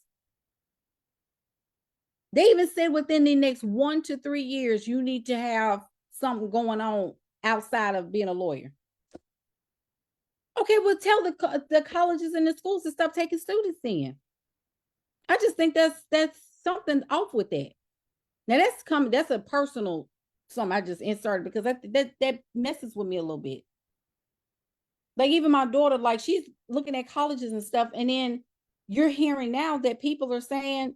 They even said within the next 1 to 3 years, you need to have something going on outside of being a lawyer. Okay, well, tell the colleges and the schools to stop taking students in. I just think that's something off with that. Now that's a personal something I just inserted because that messes with me a little bit. Like even my daughter, like she's looking at colleges and stuff, and then you're hearing now that people are saying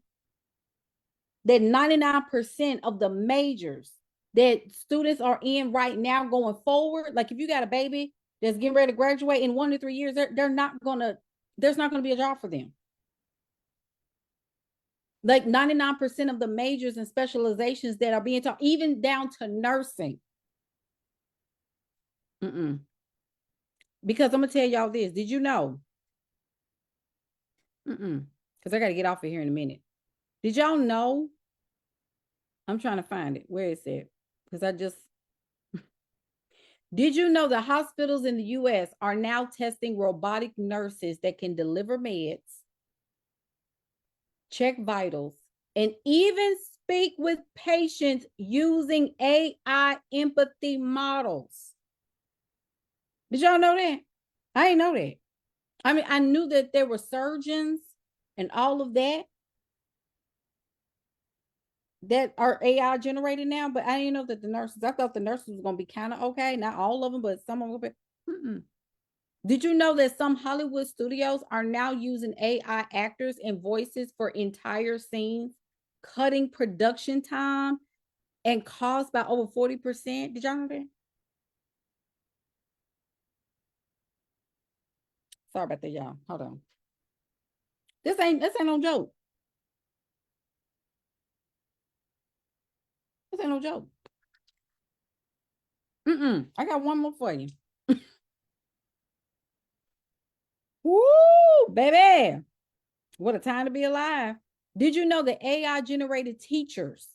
that 99% of the majors that students are in right now going forward, like if you got a baby that's getting ready to graduate in 1 to 3 years, there's not gonna be a job for them. Like 99% of the majors and specializations that are being taught, even down to nursing. Because I'm gonna tell y'all this. Did you know? Because I got to get off of here in a minute. Did y'all know? I'm trying to find it. Where is it? Because I just. Did you know the hospitals in the US are now testing robotic nurses that can deliver meds, check vitals, and even speak with patients using AI empathy models? Did y'all know that? I didn't know that. I mean, I knew that there were surgeons and all of that are AI generated now, but I didn't know that the nurses, I thought the nurses was going to be kind of okay. Not all of them, but some of them. Did you know that some Hollywood studios are now using AI actors and voices for entire scenes, cutting production time and cost by over 40%? Did y'all know that? Sorry about that, y'all. Hold on. This ain't no joke. This ain't no joke. I got one more for you. Woo, baby. What a time to be alive. Did you know that AI generated teachers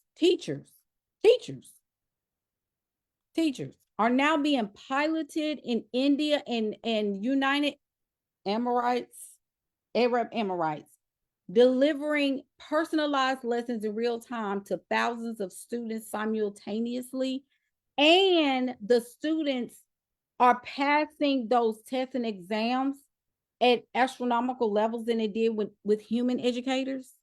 are now being piloted in India and United Arab Emirates, delivering personalized lessons in real time to thousands of students simultaneously. And the students are passing those tests and exams at astronomical levels than it did with human educators.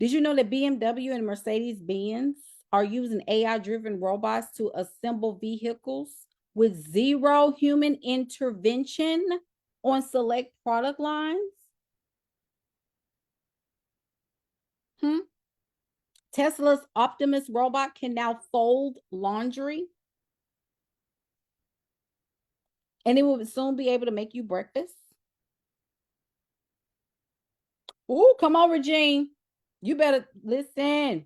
Did you know that BMW and Mercedes-Benz are using AI-driven robots to assemble vehicles with zero human intervention on select product lines? Tesla's Optimus robot can now fold laundry, and it will soon be able to make you breakfast. Oh, come on, Regine. You better listen.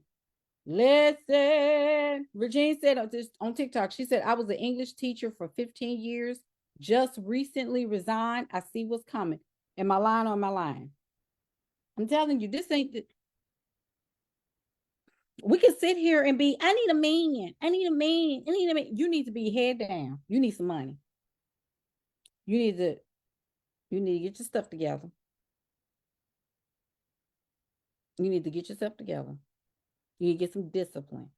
Listen. Regine said on TikTok, she said, I was an English teacher for 15 years, just recently resigned. I see what's coming. Am I lying or am I lying? I'm telling you, this ain't the, we can sit here and be, I need a man. I need a man. I need a man. You need to be head down. You need some money. You need to get your stuff together. You need to get yourself together. You need to get some discipline.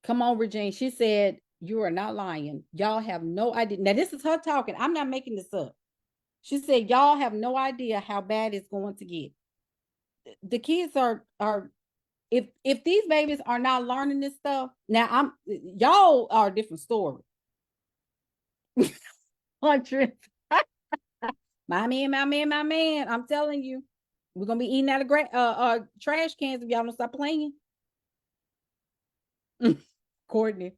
Come on, Regine. She said, you are not lying. Y'all have no idea. Now, this is her talking. I'm not making this up. She said, y'all have no idea how bad it's going to get. The kids are if these babies are not learning this stuff, now y'all are a different story. My man. I'm telling you, we're gonna be eating out of trash cans if y'all don't stop playing. Courtney.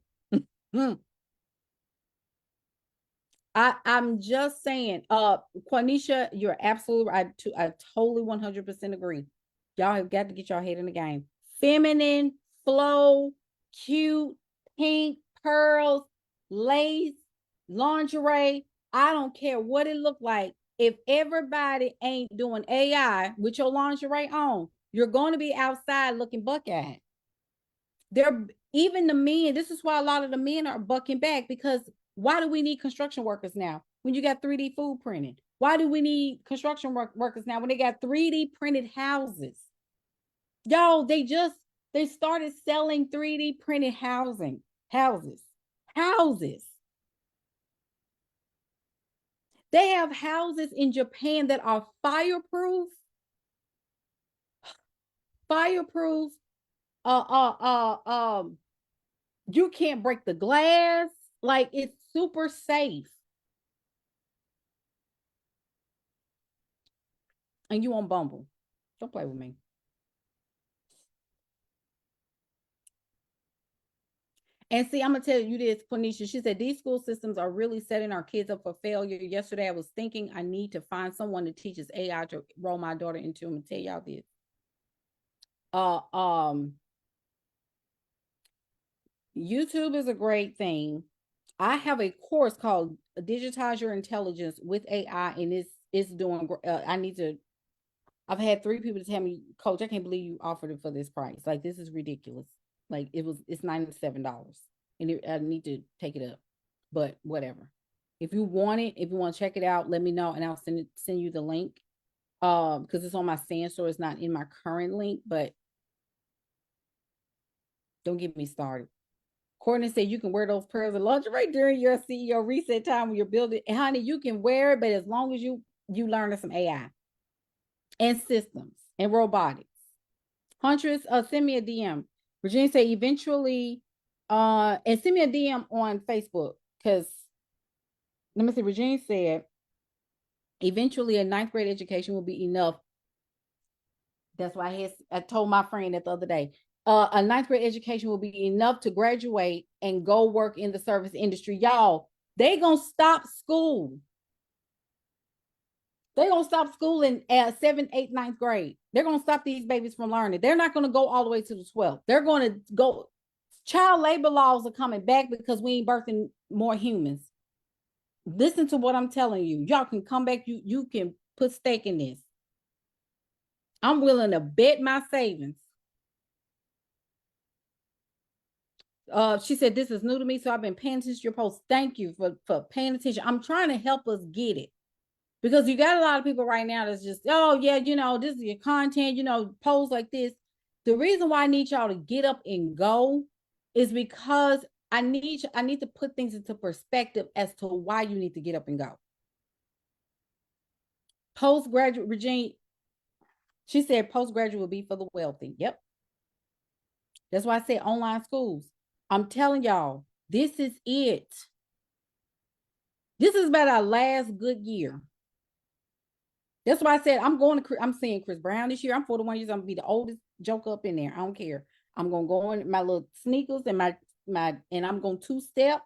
I'm just saying, Quanisha, you're absolutely right. I totally 100% agree. Y'all have got to get your head in the game. Feminine, flow, cute, pink, pearls, lace, lingerie. I don't care what it look like. If everybody ain't doing AI with your lingerie on, you're going to be outside looking buck-eyed. They're even the men. This is why a lot of the men are bucking back, because why do we need construction workers now when you got 3D food printed? Why do we need construction workers now when they got 3D printed houses? Y'all, they started selling 3D printed houses. They have houses in Japan that are fireproof. You can't break the glass. Like, it's super safe. And you on Bumble. Don't play with me. And see, I'm going to tell you this, Quenisha. She said, these school systems are really setting our kids up for failure. Yesterday, I was thinking I need to find someone that teaches AI to roll my daughter into. I'm going to tell y'all this. YouTube is a great thing. I have a course called Digitize Your Intelligence with AI, and it's doing. I've had 3 people tell me, Coach, I can't believe you offered it for this price. Like, this is ridiculous. Like, it's $97, and I need to take it up. But whatever. If you want to check it out, let me know, and I'll send you the link. Because it's on my stand, so it's not in my current link. But don't get me started. Courtney said you can wear those pairs of lingerie during your CEO reset time when you're building. And honey, you can wear it, but as long as you learn some AI and systems and robotics. Huntress, send me a DM. Virginia said eventually, and send me a DM on Facebook, because let me see. Virginia said eventually a 9th grade education will be enough. That's why I told my friend that the other day. A 9th grade education will be enough to graduate and go work in the service industry. Y'all, they gonna stop school. They're gonna stop school in 7th, 8th, 9th grade. They're gonna stop these babies from learning. They're not gonna go all the way to the 12th. They're gonna go. Child labor laws are coming back because we ain't birthing more humans. Listen to what I'm telling you. Y'all can come back. You can put stake in this. I'm willing to bet my savings. She said, this is new to me, so I've been paying attention to your post. Thank you for paying attention. I'm trying to help us get it, because you got a lot of people right now that's just, oh yeah, this is your content, posts like this. The reason why I need y'all to get up and go is because I need to put things into perspective as to why you need to get up and go. Postgraduate, Regina, she said postgraduate will be for the wealthy. Yep. That's why I said online schools. I'm telling y'all, this is it. This is about our last good year. That's why I said I'm seeing Chris Brown this year. I'm 41 years. I'm gonna be the oldest joke up in there. I don't care. I'm gonna go in my little sneakers and and I'm gonna two-step.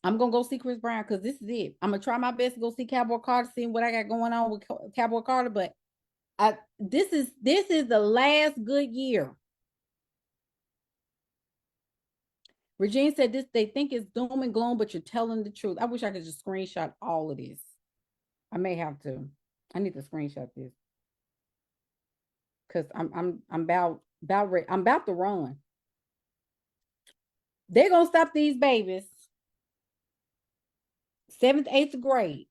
I'm gonna go see Chris Brown because this is it. I'm gonna try my best to go see Cowboy Carter, seeing what I got going on with Cowboy Carter. But this is the last good year. Regine said this, they think it's doom and gloom, but you're telling the truth. I wish I could just screenshot all of this. I may have to. I need to screenshot this. Because I'm about ready. I'm about to run. They're gonna stop these babies 7th, 8th grade.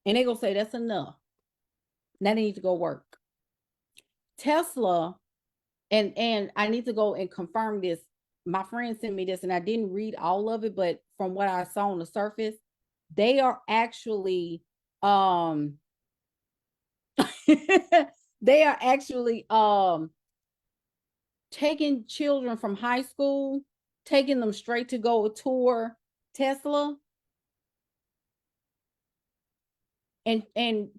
And they're gonna say that's enough. Now they need to go work. Tesla, and I need to go and confirm this. My friend sent me this and I didn't read all of it, but from what I saw on the surface, they are actually they are actually taking children from high school, taking them straight to go tour Tesla, and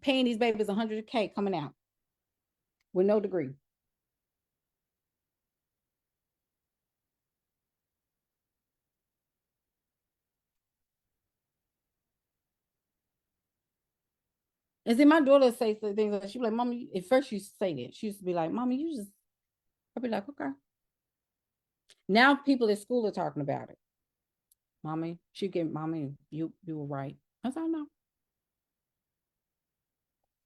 paying these babies $100K coming out with no degree. And see, my daughter say things like, she be like, Mommy, at first she used to say that. She used to be like, Mommy, you just, I'd be like, okay. Now people at school are talking about it. Mommy, Mommy, you were right. I said, no.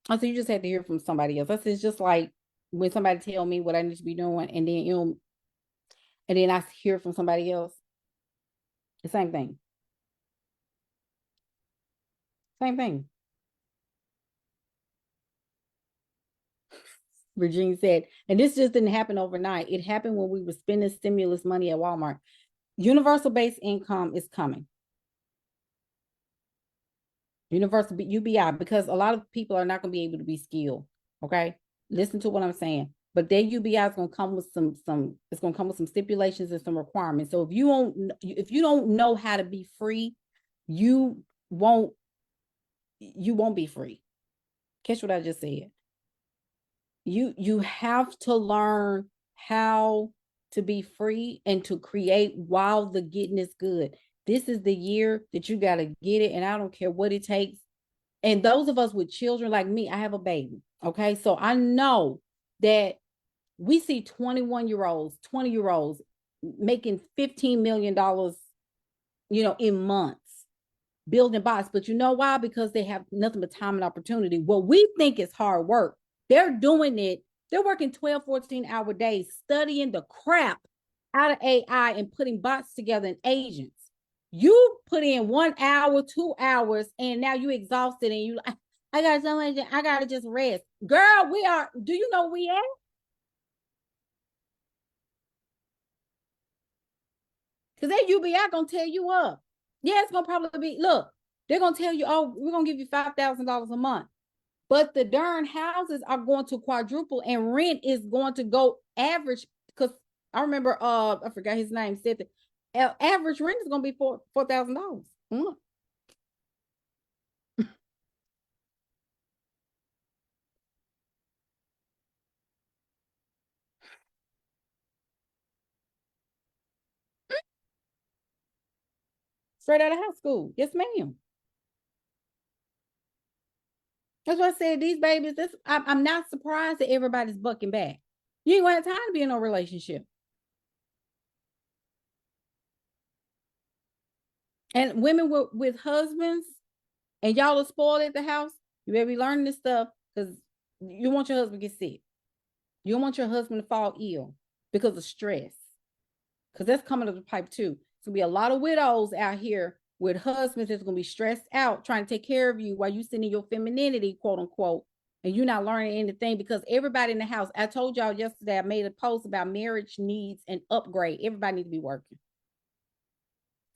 I said, you just had to hear from somebody else. I said, it's just like when somebody tell me what I need to be doing, and then I hear from somebody else. The same thing. Same thing. Virginia said, and this just didn't happen overnight. It happened when we were spending stimulus money at Walmart. Universal basic income is coming. Universal UBI, because a lot of people are not going to be able to be skilled. Okay, listen to what I'm saying. But their UBI is going to come with some. It's going to come with some stipulations and some requirements. So if you don't know how to be free, you won't be free. Catch what I just said. You have to learn how to be free and to create while the getting is good. This is the year that you got to get it, and I don't care what it takes. And those of us with children like me, I have a baby. Okay, so I know that we see 21-year-olds, 20-year-olds making $15 million, in months, building bots. But you know why? Because they have nothing but time and opportunity. What we think is hard work, they're doing it. They're working 12, 14-hour days, studying the crap out of AI and putting bots together and agents. You put in 1 hour, 2 hours, and now you exhausted and you, I got something, I gotta just rest. Girl, we are, do you know we at? Because that UBI gonna tear you up. Yeah, it's gonna probably be, look, they're gonna tell you, oh, we're gonna give you $5,000 a month. But the darn houses are going to quadruple and rent is going to go average. Because I remember I forgot his name, said that average rent is gonna be $4,000 a month. Straight out of high school. Yes, ma'am. That's what I said. These babies, I'm not surprised that everybody's bucking back. You ain't gonna have time to be in no relationship. And women with husbands, and y'all are spoiled at the house, you better be learning this stuff because you want your husband to get sick. You don't want your husband to fall ill because of stress. Because that's coming to the pipe too. It's gonna be a lot of widows out here with husbands that's gonna be stressed out trying to take care of you while you sitting in your femininity, quote unquote, and you're not learning anything because everybody in the house. I told y'all yesterday, I made a post about marriage needs an upgrade. Everybody needs to be working.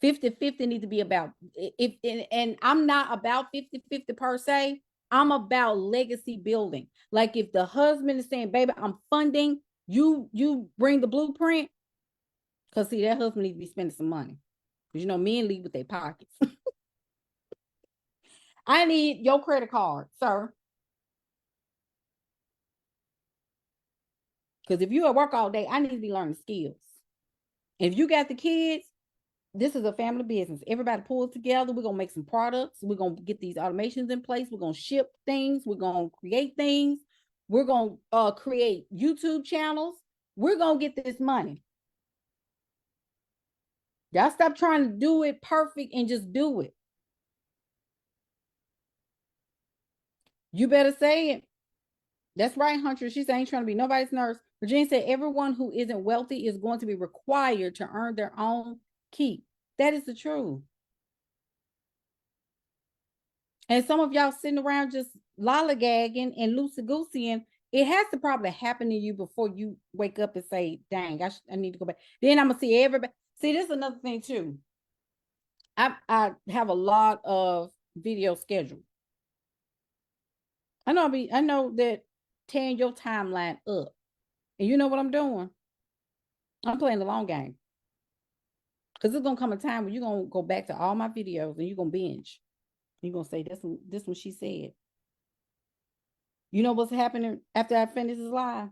50-50 need to be about, if and I'm not about 50-50 per se, I'm about legacy building. Like if the husband is saying, baby, I'm funding, you bring the blueprint. Because see, that husband needs to be spending some money. Because men leave with their pockets. I need your credit card, sir. Because if you at work all day, I need to be learning skills. If you got the kids, this is a family business. Everybody pulls together. We're going to make some products. We're going to get these automations in place. We're going to ship things. We're going to create things. We're going to create YouTube channels. We're going to get this money. Y'all stop trying to do it perfect and just do it. You better say it. That's right, Hunter. She said, I ain't trying to be nobody's nurse. Virginia said, everyone who isn't wealthy is going to be required to earn their own keep. That is the truth. And some of y'all sitting around just lollygagging and loosey-goosey, and it has to probably happen to you before you wake up and say, dang, I need to go back. Then I'm going to see everybody. See, this is another thing too. I have a lot of video scheduled. I know that tearing your timeline up. And you know what I'm doing? I'm playing the long game. Because there's going to come a time when you're going to go back to all my videos and you're going to binge. You're going to say, this one she said. You know what's happening after I finish this live?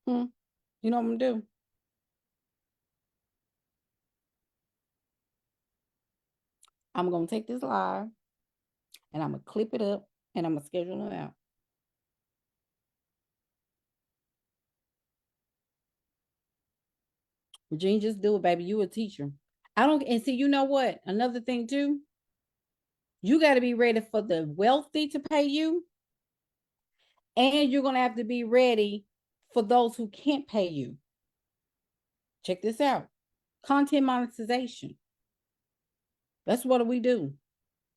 You know what I'm going to do? I'm going to take this live and I'm going to clip it up and I'm going to schedule it out. Virginia, just do it, baby. You a teacher. And see, you know what? Another thing too, you got to be ready for the wealthy to pay you. And you're going to have to be ready for those who can't pay you. Check this out. Content monetization. That's what we do.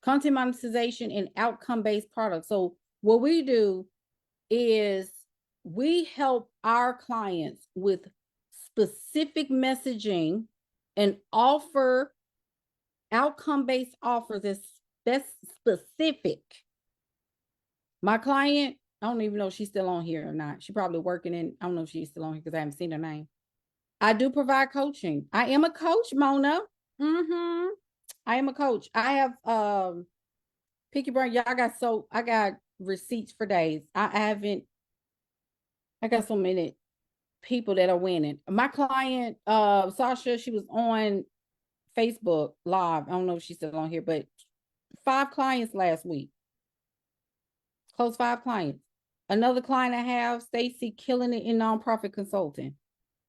Content monetization and outcome-based products. So what we do is we help our clients with specific messaging and offer outcome-based offers that's specific. My client, I don't even know if she's still on here or not. She's probably working I don't know if she's still on here because I haven't seen her name. I do provide coaching. I am a coach, Mona. I am a coach. I have Picky Brain. Y'all I got receipts for days. I got so many people that are winning. My client, Sasha, she was on Facebook Live. I don't know if she's still on here, but 5 clients last week. Close 5 clients. Another client I have, Stacy, killing it in nonprofit consulting.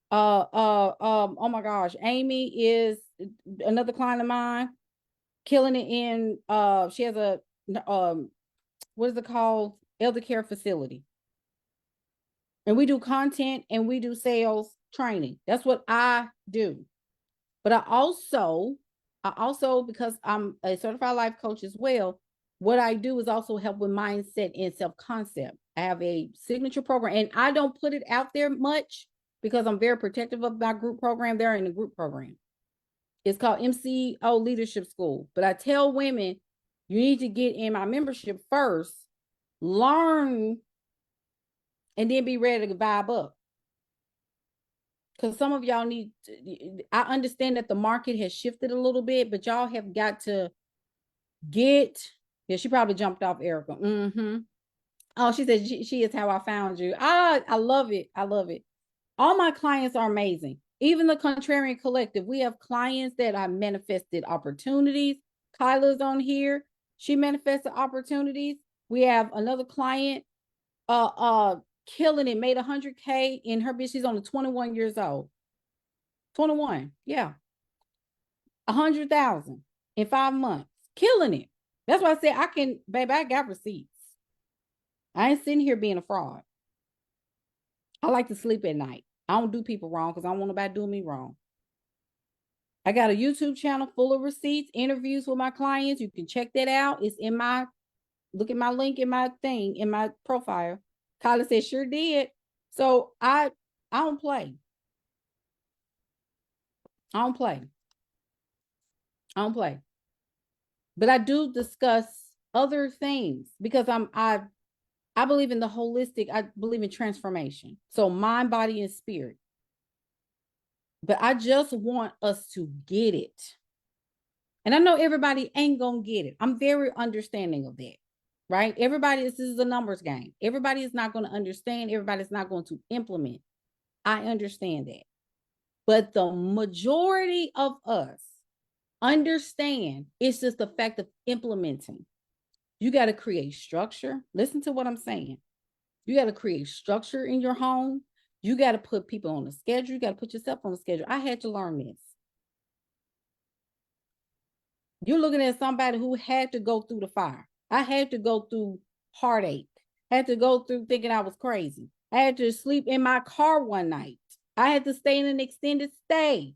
Oh my gosh, Amy is another client of mine, killing it in she has a what is it called, elder care facility, and we do content and we do sales training. That's what I do. But I also because I'm a certified life coach as well, what I do is also help with mindset and self-concept. I have a signature program and I don't put it out there much because I'm very protective of my group program. They're in a group program. It's called MCO Leadership School. But I tell women, you need to get in my membership first, learn, and then be ready to vibe up. Because some of y'all I understand that the market has shifted a little bit, but y'all have got to she probably jumped off, Erica. Oh, she said she is how I found you. I love it. I love it. All my clients are amazing. Even the Contrarian Collective, we have clients that have manifested opportunities. Kyla's on here. She manifested opportunities. We have another client, killing it, made 100K in her business. She's only 21 years old. 21, yeah. 100,000 in 5 months. Killing it. That's why I said baby, I got receipts. I ain't sitting here being a fraud. I like to sleep at night. I don't do people wrong because I don't want nobody doing me wrong. I got a YouTube channel full of receipts, interviews with my clients. You can check that out. It's in look at my link in my thing, in my profile. Kyla said, sure did. So I don't play. I don't play. But I do discuss other things because I believe in the holistic, I believe in transformation. So mind, body, and spirit. But I just want us to get it. And I know everybody ain't gonna get it. I'm very understanding of that. Right? Everybody, this is a numbers game. Everybody is not going to understand. Everybody's not going to implement. I understand that. But the majority of us understand it's just the fact of implementing. You got to create structure. Listen to what I'm saying. You got to create structure in your home. You got to put people on a schedule. You got to put yourself on a schedule. I had to learn this. You're looking at somebody who had to go through the fire. I had to go through heartache. I had to go through thinking I was crazy. I had to sleep in my car one night. I had to stay in an extended stay.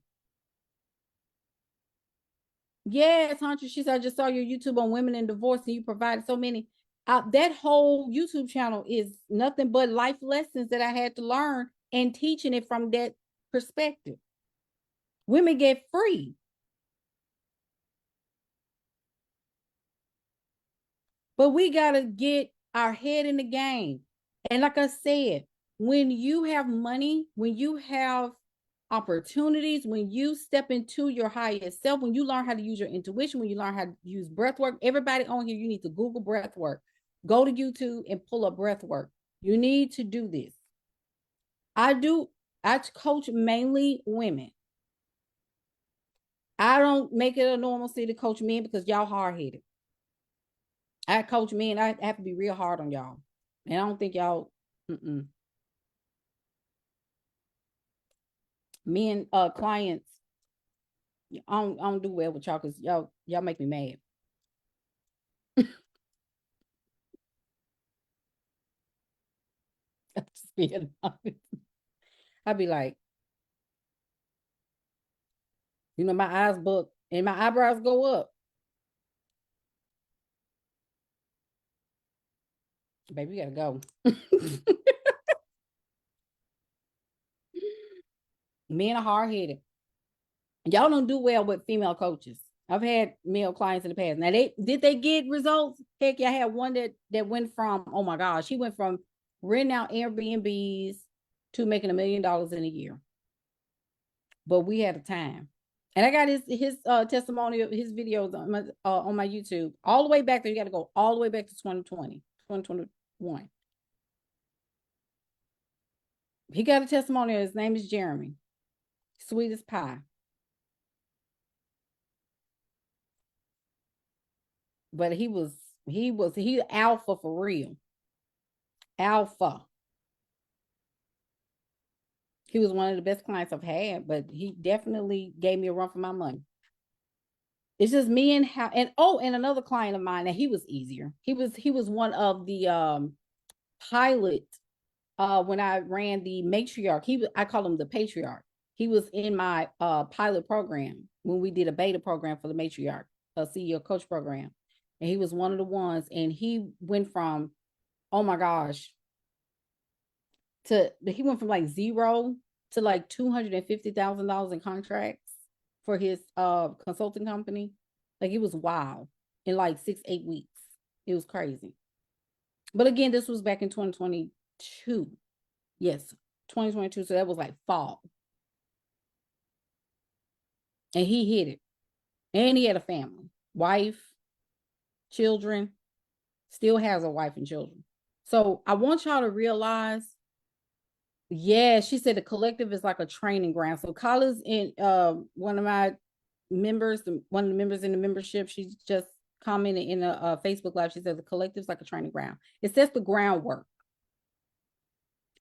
Yes, Hunter, she said, I just saw your YouTube on women in divorce and you provided so many. That whole YouTube channel is nothing but life lessons that I had to learn and teaching it from that perspective. Women get free. But we got to get our head in the game. And like I said, when you have money, when you have opportunities, when you step into your highest self, when you learn how to use your intuition, when you learn how to use breath work, everybody on here, you need to Google breath work. Go to YouTube and pull up breath work. You need to do this. I coach mainly women. I don't make it a normalcy to coach men because y'all hard-headed. I coach men, I have to be real hard on y'all. And I don't think y'all, men, clients, I don't do well with y'all because y'all make me mad. Just being honest. I'd be like, my eyes book and my eyebrows go up. Baby, you gotta go. Men are hard headed. Y'all don't do well with female coaches. I've had male clients in the past. Now, they get results? Heck, yeah, I had one that went from, oh my gosh, he went from renting out Airbnbs to making $1 million in a year. But we had a time. And I got his testimonial, his videos on my YouTube. All the way back there, you got to go all the way back to 2020, 2021. He got a testimonial. His name is Jeremy. Sweet as pie. But he alpha for real. Alpha. He was one of the best clients I've had, but he definitely gave me a run for my money. It's just me and and another client of mine, and he was easier. He was one of the pilot when I ran the matriarch. I call him the patriarch. He was in my pilot program when we did a beta program for the matriarch, a CEO coach program. And he was one of the ones, and he went from, oh my gosh, he went from like zero to like $250,000 in contracts for his consulting company. Like, it was wild in like 6-8 weeks. It was crazy. But again, this was back in 2022. Yes, 2022. So that was like fall. And he hit it. And he had a family, wife, children, still has a wife and children. So I want y'all to realize, yeah, she said the collective is like a training ground. So Kala's in one of my members, one of the members in the membership, she just commented in a Facebook Live. She said the collective is like a training ground. It sets the groundwork.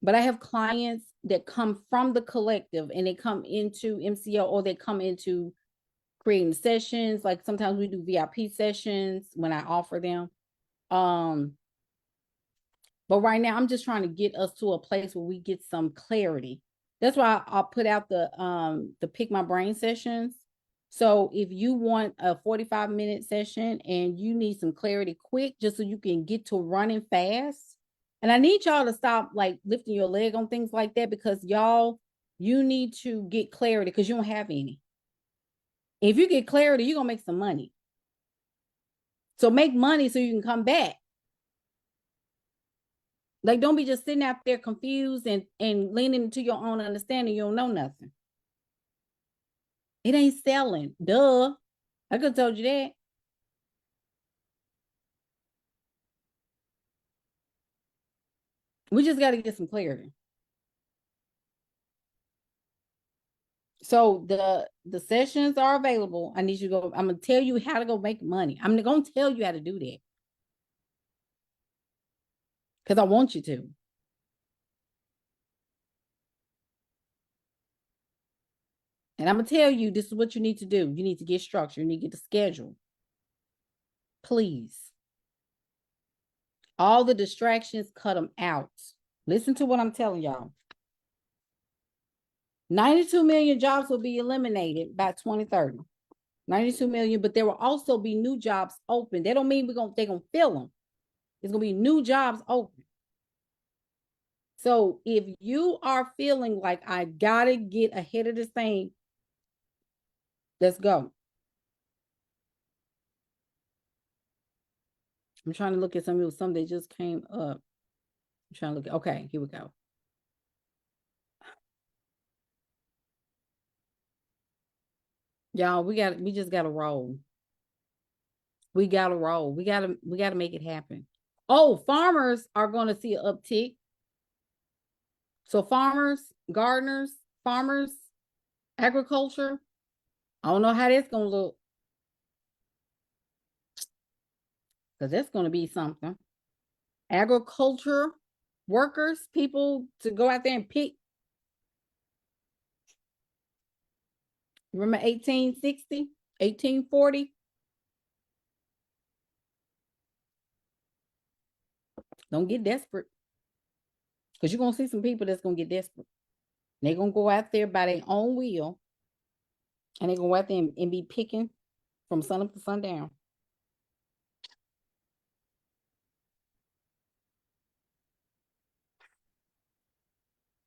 But I have clients that come from the collective and they come into MCO, or they come into creating sessions. Like sometimes we do VIP sessions when I offer them. But right now I'm just trying to get us to a place where we get some clarity. That's why I'll put out the Pick My Brain sessions. So if you want a 45-minute session and you need some clarity quick, just so you can get to running fast. And I need y'all to stop like lifting your leg on things like that, because you need to get clarity because you don't have any. If you get clarity, you're gonna make some money. So make money so you can come back. Like, don't be just sitting out there confused and leaning into your own understanding. You don't know nothing. It ain't selling. Duh. I could have told you that. We just got to get some clarity. So the sessions are available. I need you to go. I'm gonna tell you how to go make money. I'm gonna tell you how to do that because I want you to. And I'm gonna tell you this is what you need to do. You need to get structured. You need to get the schedule. Please. All the distractions, cut them out. Listen to what I'm telling y'all. 92 million jobs will be eliminated by 2030. 92 million, but there will also be new jobs open. That don't mean they're gonna fill them. There's gonna be new jobs open. So if you are feeling like I gotta get ahead of this thing, let's go. I'm trying to look at some that just came up. I'm trying to look at, okay, here we go. Y'all, we just gotta roll. We gotta roll. We gotta make it happen. Oh, farmers are gonna see an uptick. So farmers, gardeners, farmers, agriculture. I don't know how that's gonna look. Because that's gonna be something. Agriculture workers, people to go out there and pick. Remember 1860, 1840? Don't get desperate. Because you're going to see some people that's going to get desperate. They're going to go out there by their own will. And they're going to go out there and be picking from sun up to sundown.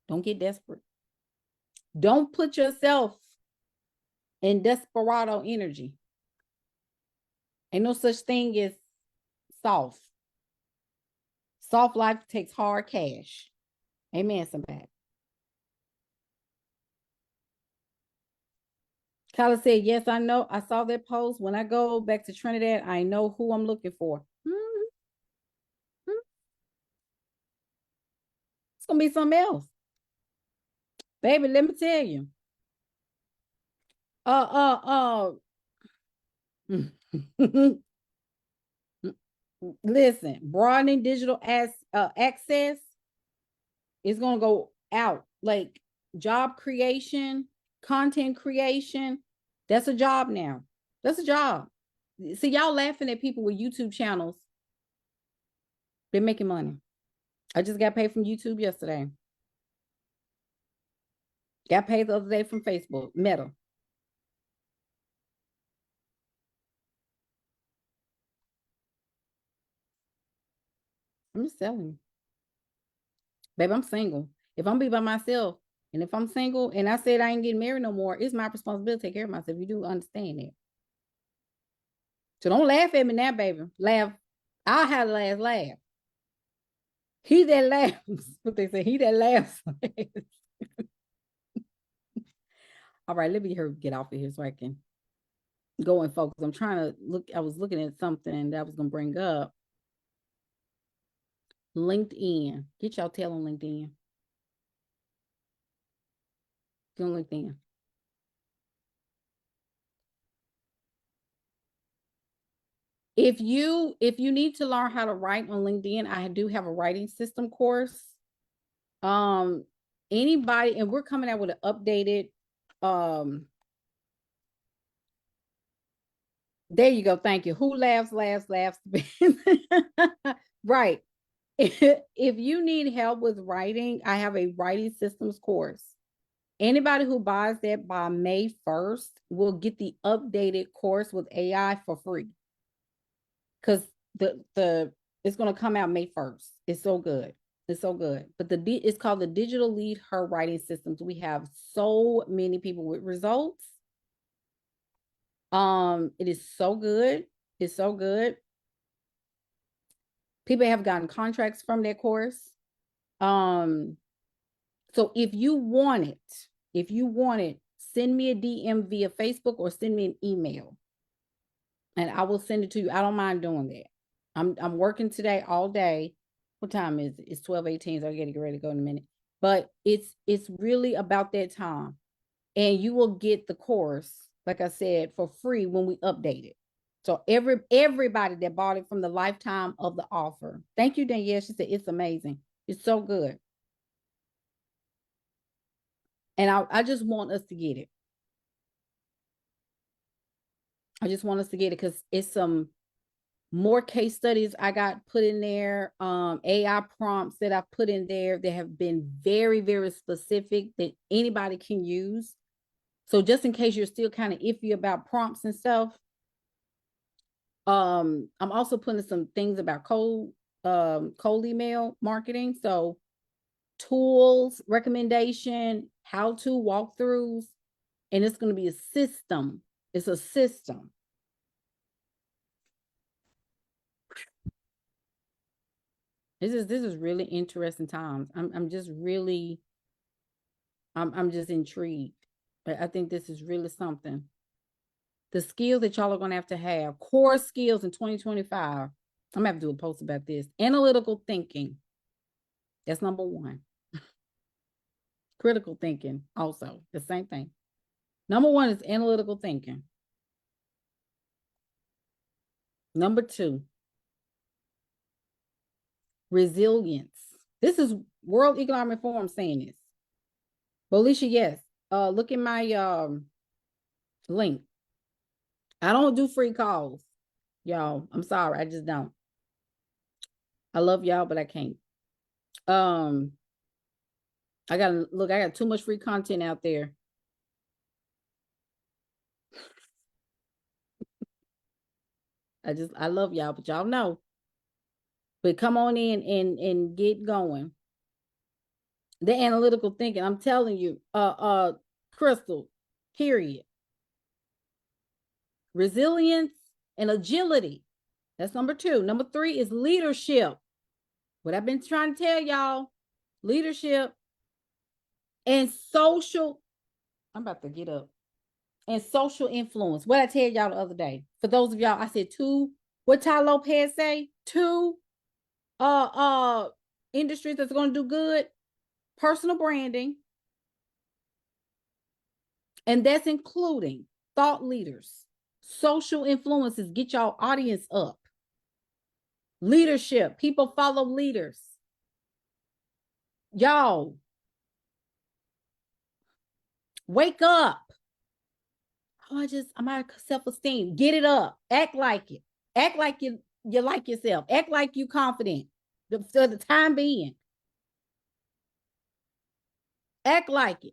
Don't get desperate. Don't put yourself in desperado energy. Ain't no such thing as soft. Soft life takes hard cash. Amen, somebody. Kyla said, yes, I know. I saw that post. When I go back to Trinidad, I know who I'm looking for. It's going to be something else. Baby, let me tell you. Listen, broadening digital access is going to go out. Like job creation, content creation, that's a job now. That's a job. See, y'all laughing at people with YouTube channels. They're making money. I just got paid from YouTube yesterday. Got paid the other day from Facebook, Meta. I'm just telling you. Baby, I'm single. If I'm be by myself, and if I'm single and I said I ain't getting married no more, it's my responsibility to take care of myself. You do understand that. So don't laugh at me now, baby. Laugh. I'll have the last laugh. He that laughs, what they say, he that laughs. All right, let me get off of here so I can go and focus. I'm trying to look. I was looking at something that I was going to bring up. LinkedIn. Get y'all tail on LinkedIn. Get on LinkedIn. If you need to learn how to write on LinkedIn, I do have a writing system course. Anybody, and we're coming out with an updated there you go. Thank you. Who laughs, laughs, laughs. Right. If you need help with writing, I have a writing systems course. Anybody who buys that by May 1st will get the updated course with AI for free. Because the it's going to come out May 1st. It's so good. It's so good. But it's called the Digital Lead Her Writing Systems. We have so many people with results. It is so good. It's so good. People have gotten contracts from that course. So if you want it, send me a DM via Facebook or send me an email and I will send it to you. I don't mind doing that. I'm working today all day. What time is it? It's 12:18, so I gotta get ready to go in a minute. But it's really about that time. And you will get the course, like I said, for free when we update it. So everybody that bought it from the lifetime of the offer. Thank you, Danielle. She said it's amazing. It's so good. And I just want us to get it. I just want us to get it because it's some more case studies I got put in there, AI prompts that I've put in there that have been very, very specific that anybody can use. So just in case you're still kind of iffy about prompts and stuff, I'm also putting some things about cold email marketing. So tools, recommendation, how-to walkthroughs, and it's going to be a system. It's a system. This is really interesting times. I'm just really I'm just intrigued. I think this is really something. The skills that y'all are gonna have to have, core skills in 2025. I'm gonna have to do a post about this. Analytical thinking. That's number one. Critical thinking, also the same thing. Number one is analytical thinking. Number two, resilience. This is World Economic Forum saying this. Alicia, yes. Look at my link. I don't do free calls, y'all. I'm sorry, I just don't. I love y'all, but I can't. I got too much free content out there. I love y'all, but y'all know. But come on in and get going. The analytical thinking, I'm telling you, Crystal, period. Resilience and agility. That's number two. Number three is leadership. What I've been trying to tell y'all, leadership and social. I'm about to get up. And social influence. What I tell y'all the other day. For those of y'all, I said two. What Tai Lopez say? Two industries that's going to do good. Personal branding. And that's including thought leaders, social influences, get y'all audience up. Leadership, people follow leaders. Y'all, wake up. Oh, I'm out of self-esteem. Get it up. Act like it. Act like you like yourself. Act like you confident for the time being. Act like it.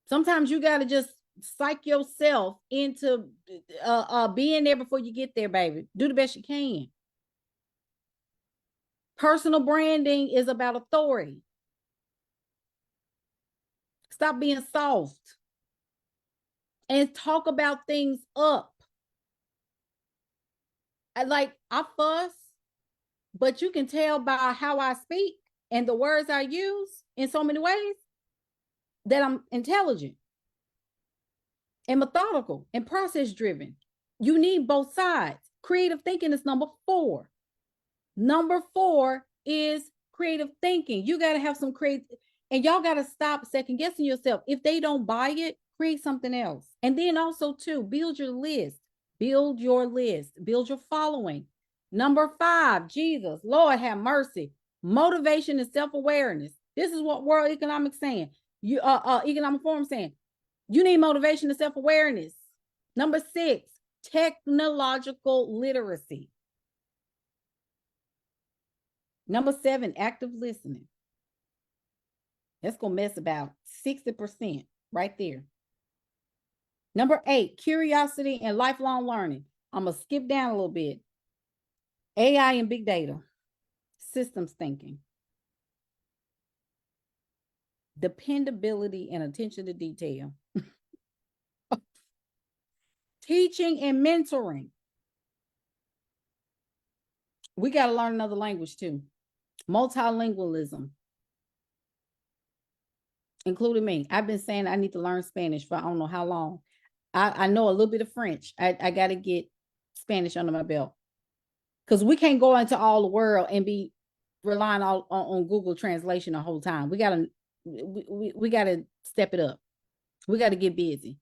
Sometimes you got to just psych yourself into being there before you get there, baby. Do the best you can. Personal branding is about authority. Stop being soft and talk about things up. I fuss, but you can tell by how I speak and the words I use in so many ways that I'm intelligent and methodical and process driven. You need both sides. Creative thinking is number four. Number four is creative thinking. You got to have some creative, and y'all got to stop second guessing yourself. If they don't buy it, create something else. And then also too, build your list, build your following. Number five, Jesus, Lord have mercy. Motivation and self-awareness. This is what World Economic saying. Economic Forum saying. You need motivation and self-awareness. Number six, technological literacy. Number seven, active listening. That's going to mess about 60% right there. Number eight, curiosity and lifelong learning. I'm going to skip down a little bit. AI and big data, systems thinking, dependability and attention to detail, teaching and mentoring, We got to learn another language too. Multilingualism, including me. I've been saying I need to learn Spanish for I don't know how long. I know a little bit of French. I got to get Spanish under my belt because we can't go into all the world and be relying on Google Translation the whole time. We gotta step it up. We got to get busy.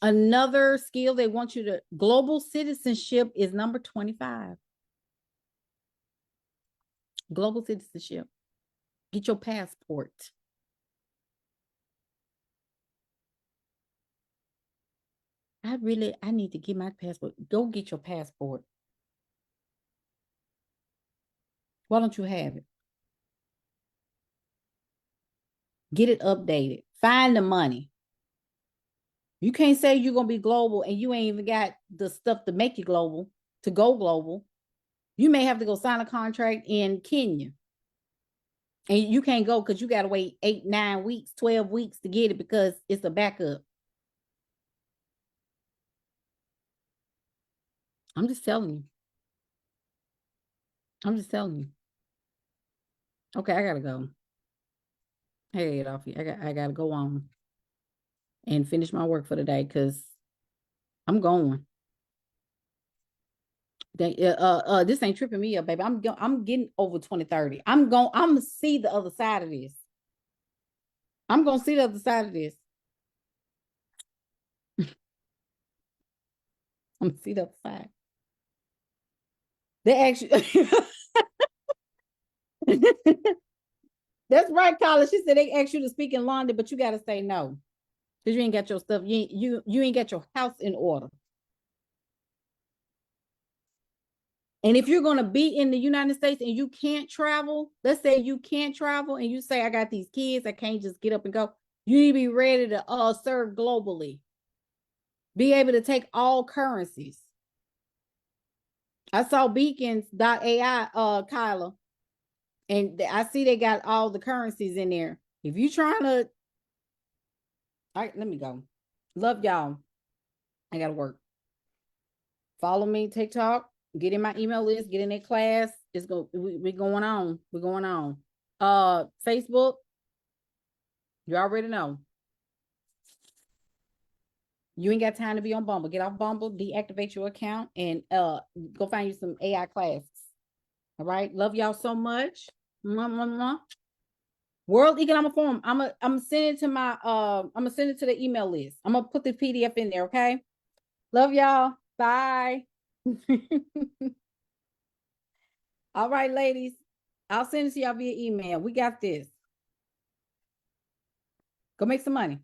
Another skill they want you to global citizenship is number 25. Global citizenship. Get your passport. I need to get my passport. Go get your passport. Why don't you have it? Get it updated. Find the money. You can't say you're going to be global and you ain't even got the stuff to make you global, to go global. You may have to go sign a contract in Kenya. And you can't go because you got to wait 8, 9 weeks, 12 weeks to get it because it's a backup. I'm just telling you. I'm just telling you. Okay, I gotta go. Hey, get off here. I gotta go on and finish my work for the day because I'm going. This ain't tripping me up, baby. I'm getting over 2030. I'm gonna see the other side of this. I'm gonna see the other side of this. I'm gonna see the other side. They actually that's right, Carla. She said they asked you to speak in London, but you gotta say no. Because you ain't got your stuff, you ain't got your house in order. And if you're going to be in the United States and you can't travel, let's say you can't travel and you say, I got these kids, I can't just get up and go. You need to be ready to serve globally. Be able to take all currencies. I saw beacons.ai, Kyla, and I see they got all the currencies in there. If you trying to, all right, let me go. Love y'all. I got to work. Follow me, TikTok. Get in my email list. Get in that class. We're going on. We're going on. Facebook. You already know. You ain't got time to be on Bumble. Get off Bumble, deactivate your account, and go find you some AI classes. All right. Love y'all so much. Mwah, mwah, mwah. World Economic Forum. I'm sending it to my I'm gonna send it to the email list. I'm gonna put the PDF in there, okay? Love y'all. Bye. All right, ladies. I'll send it to y'all via email. We got this. Go make some money.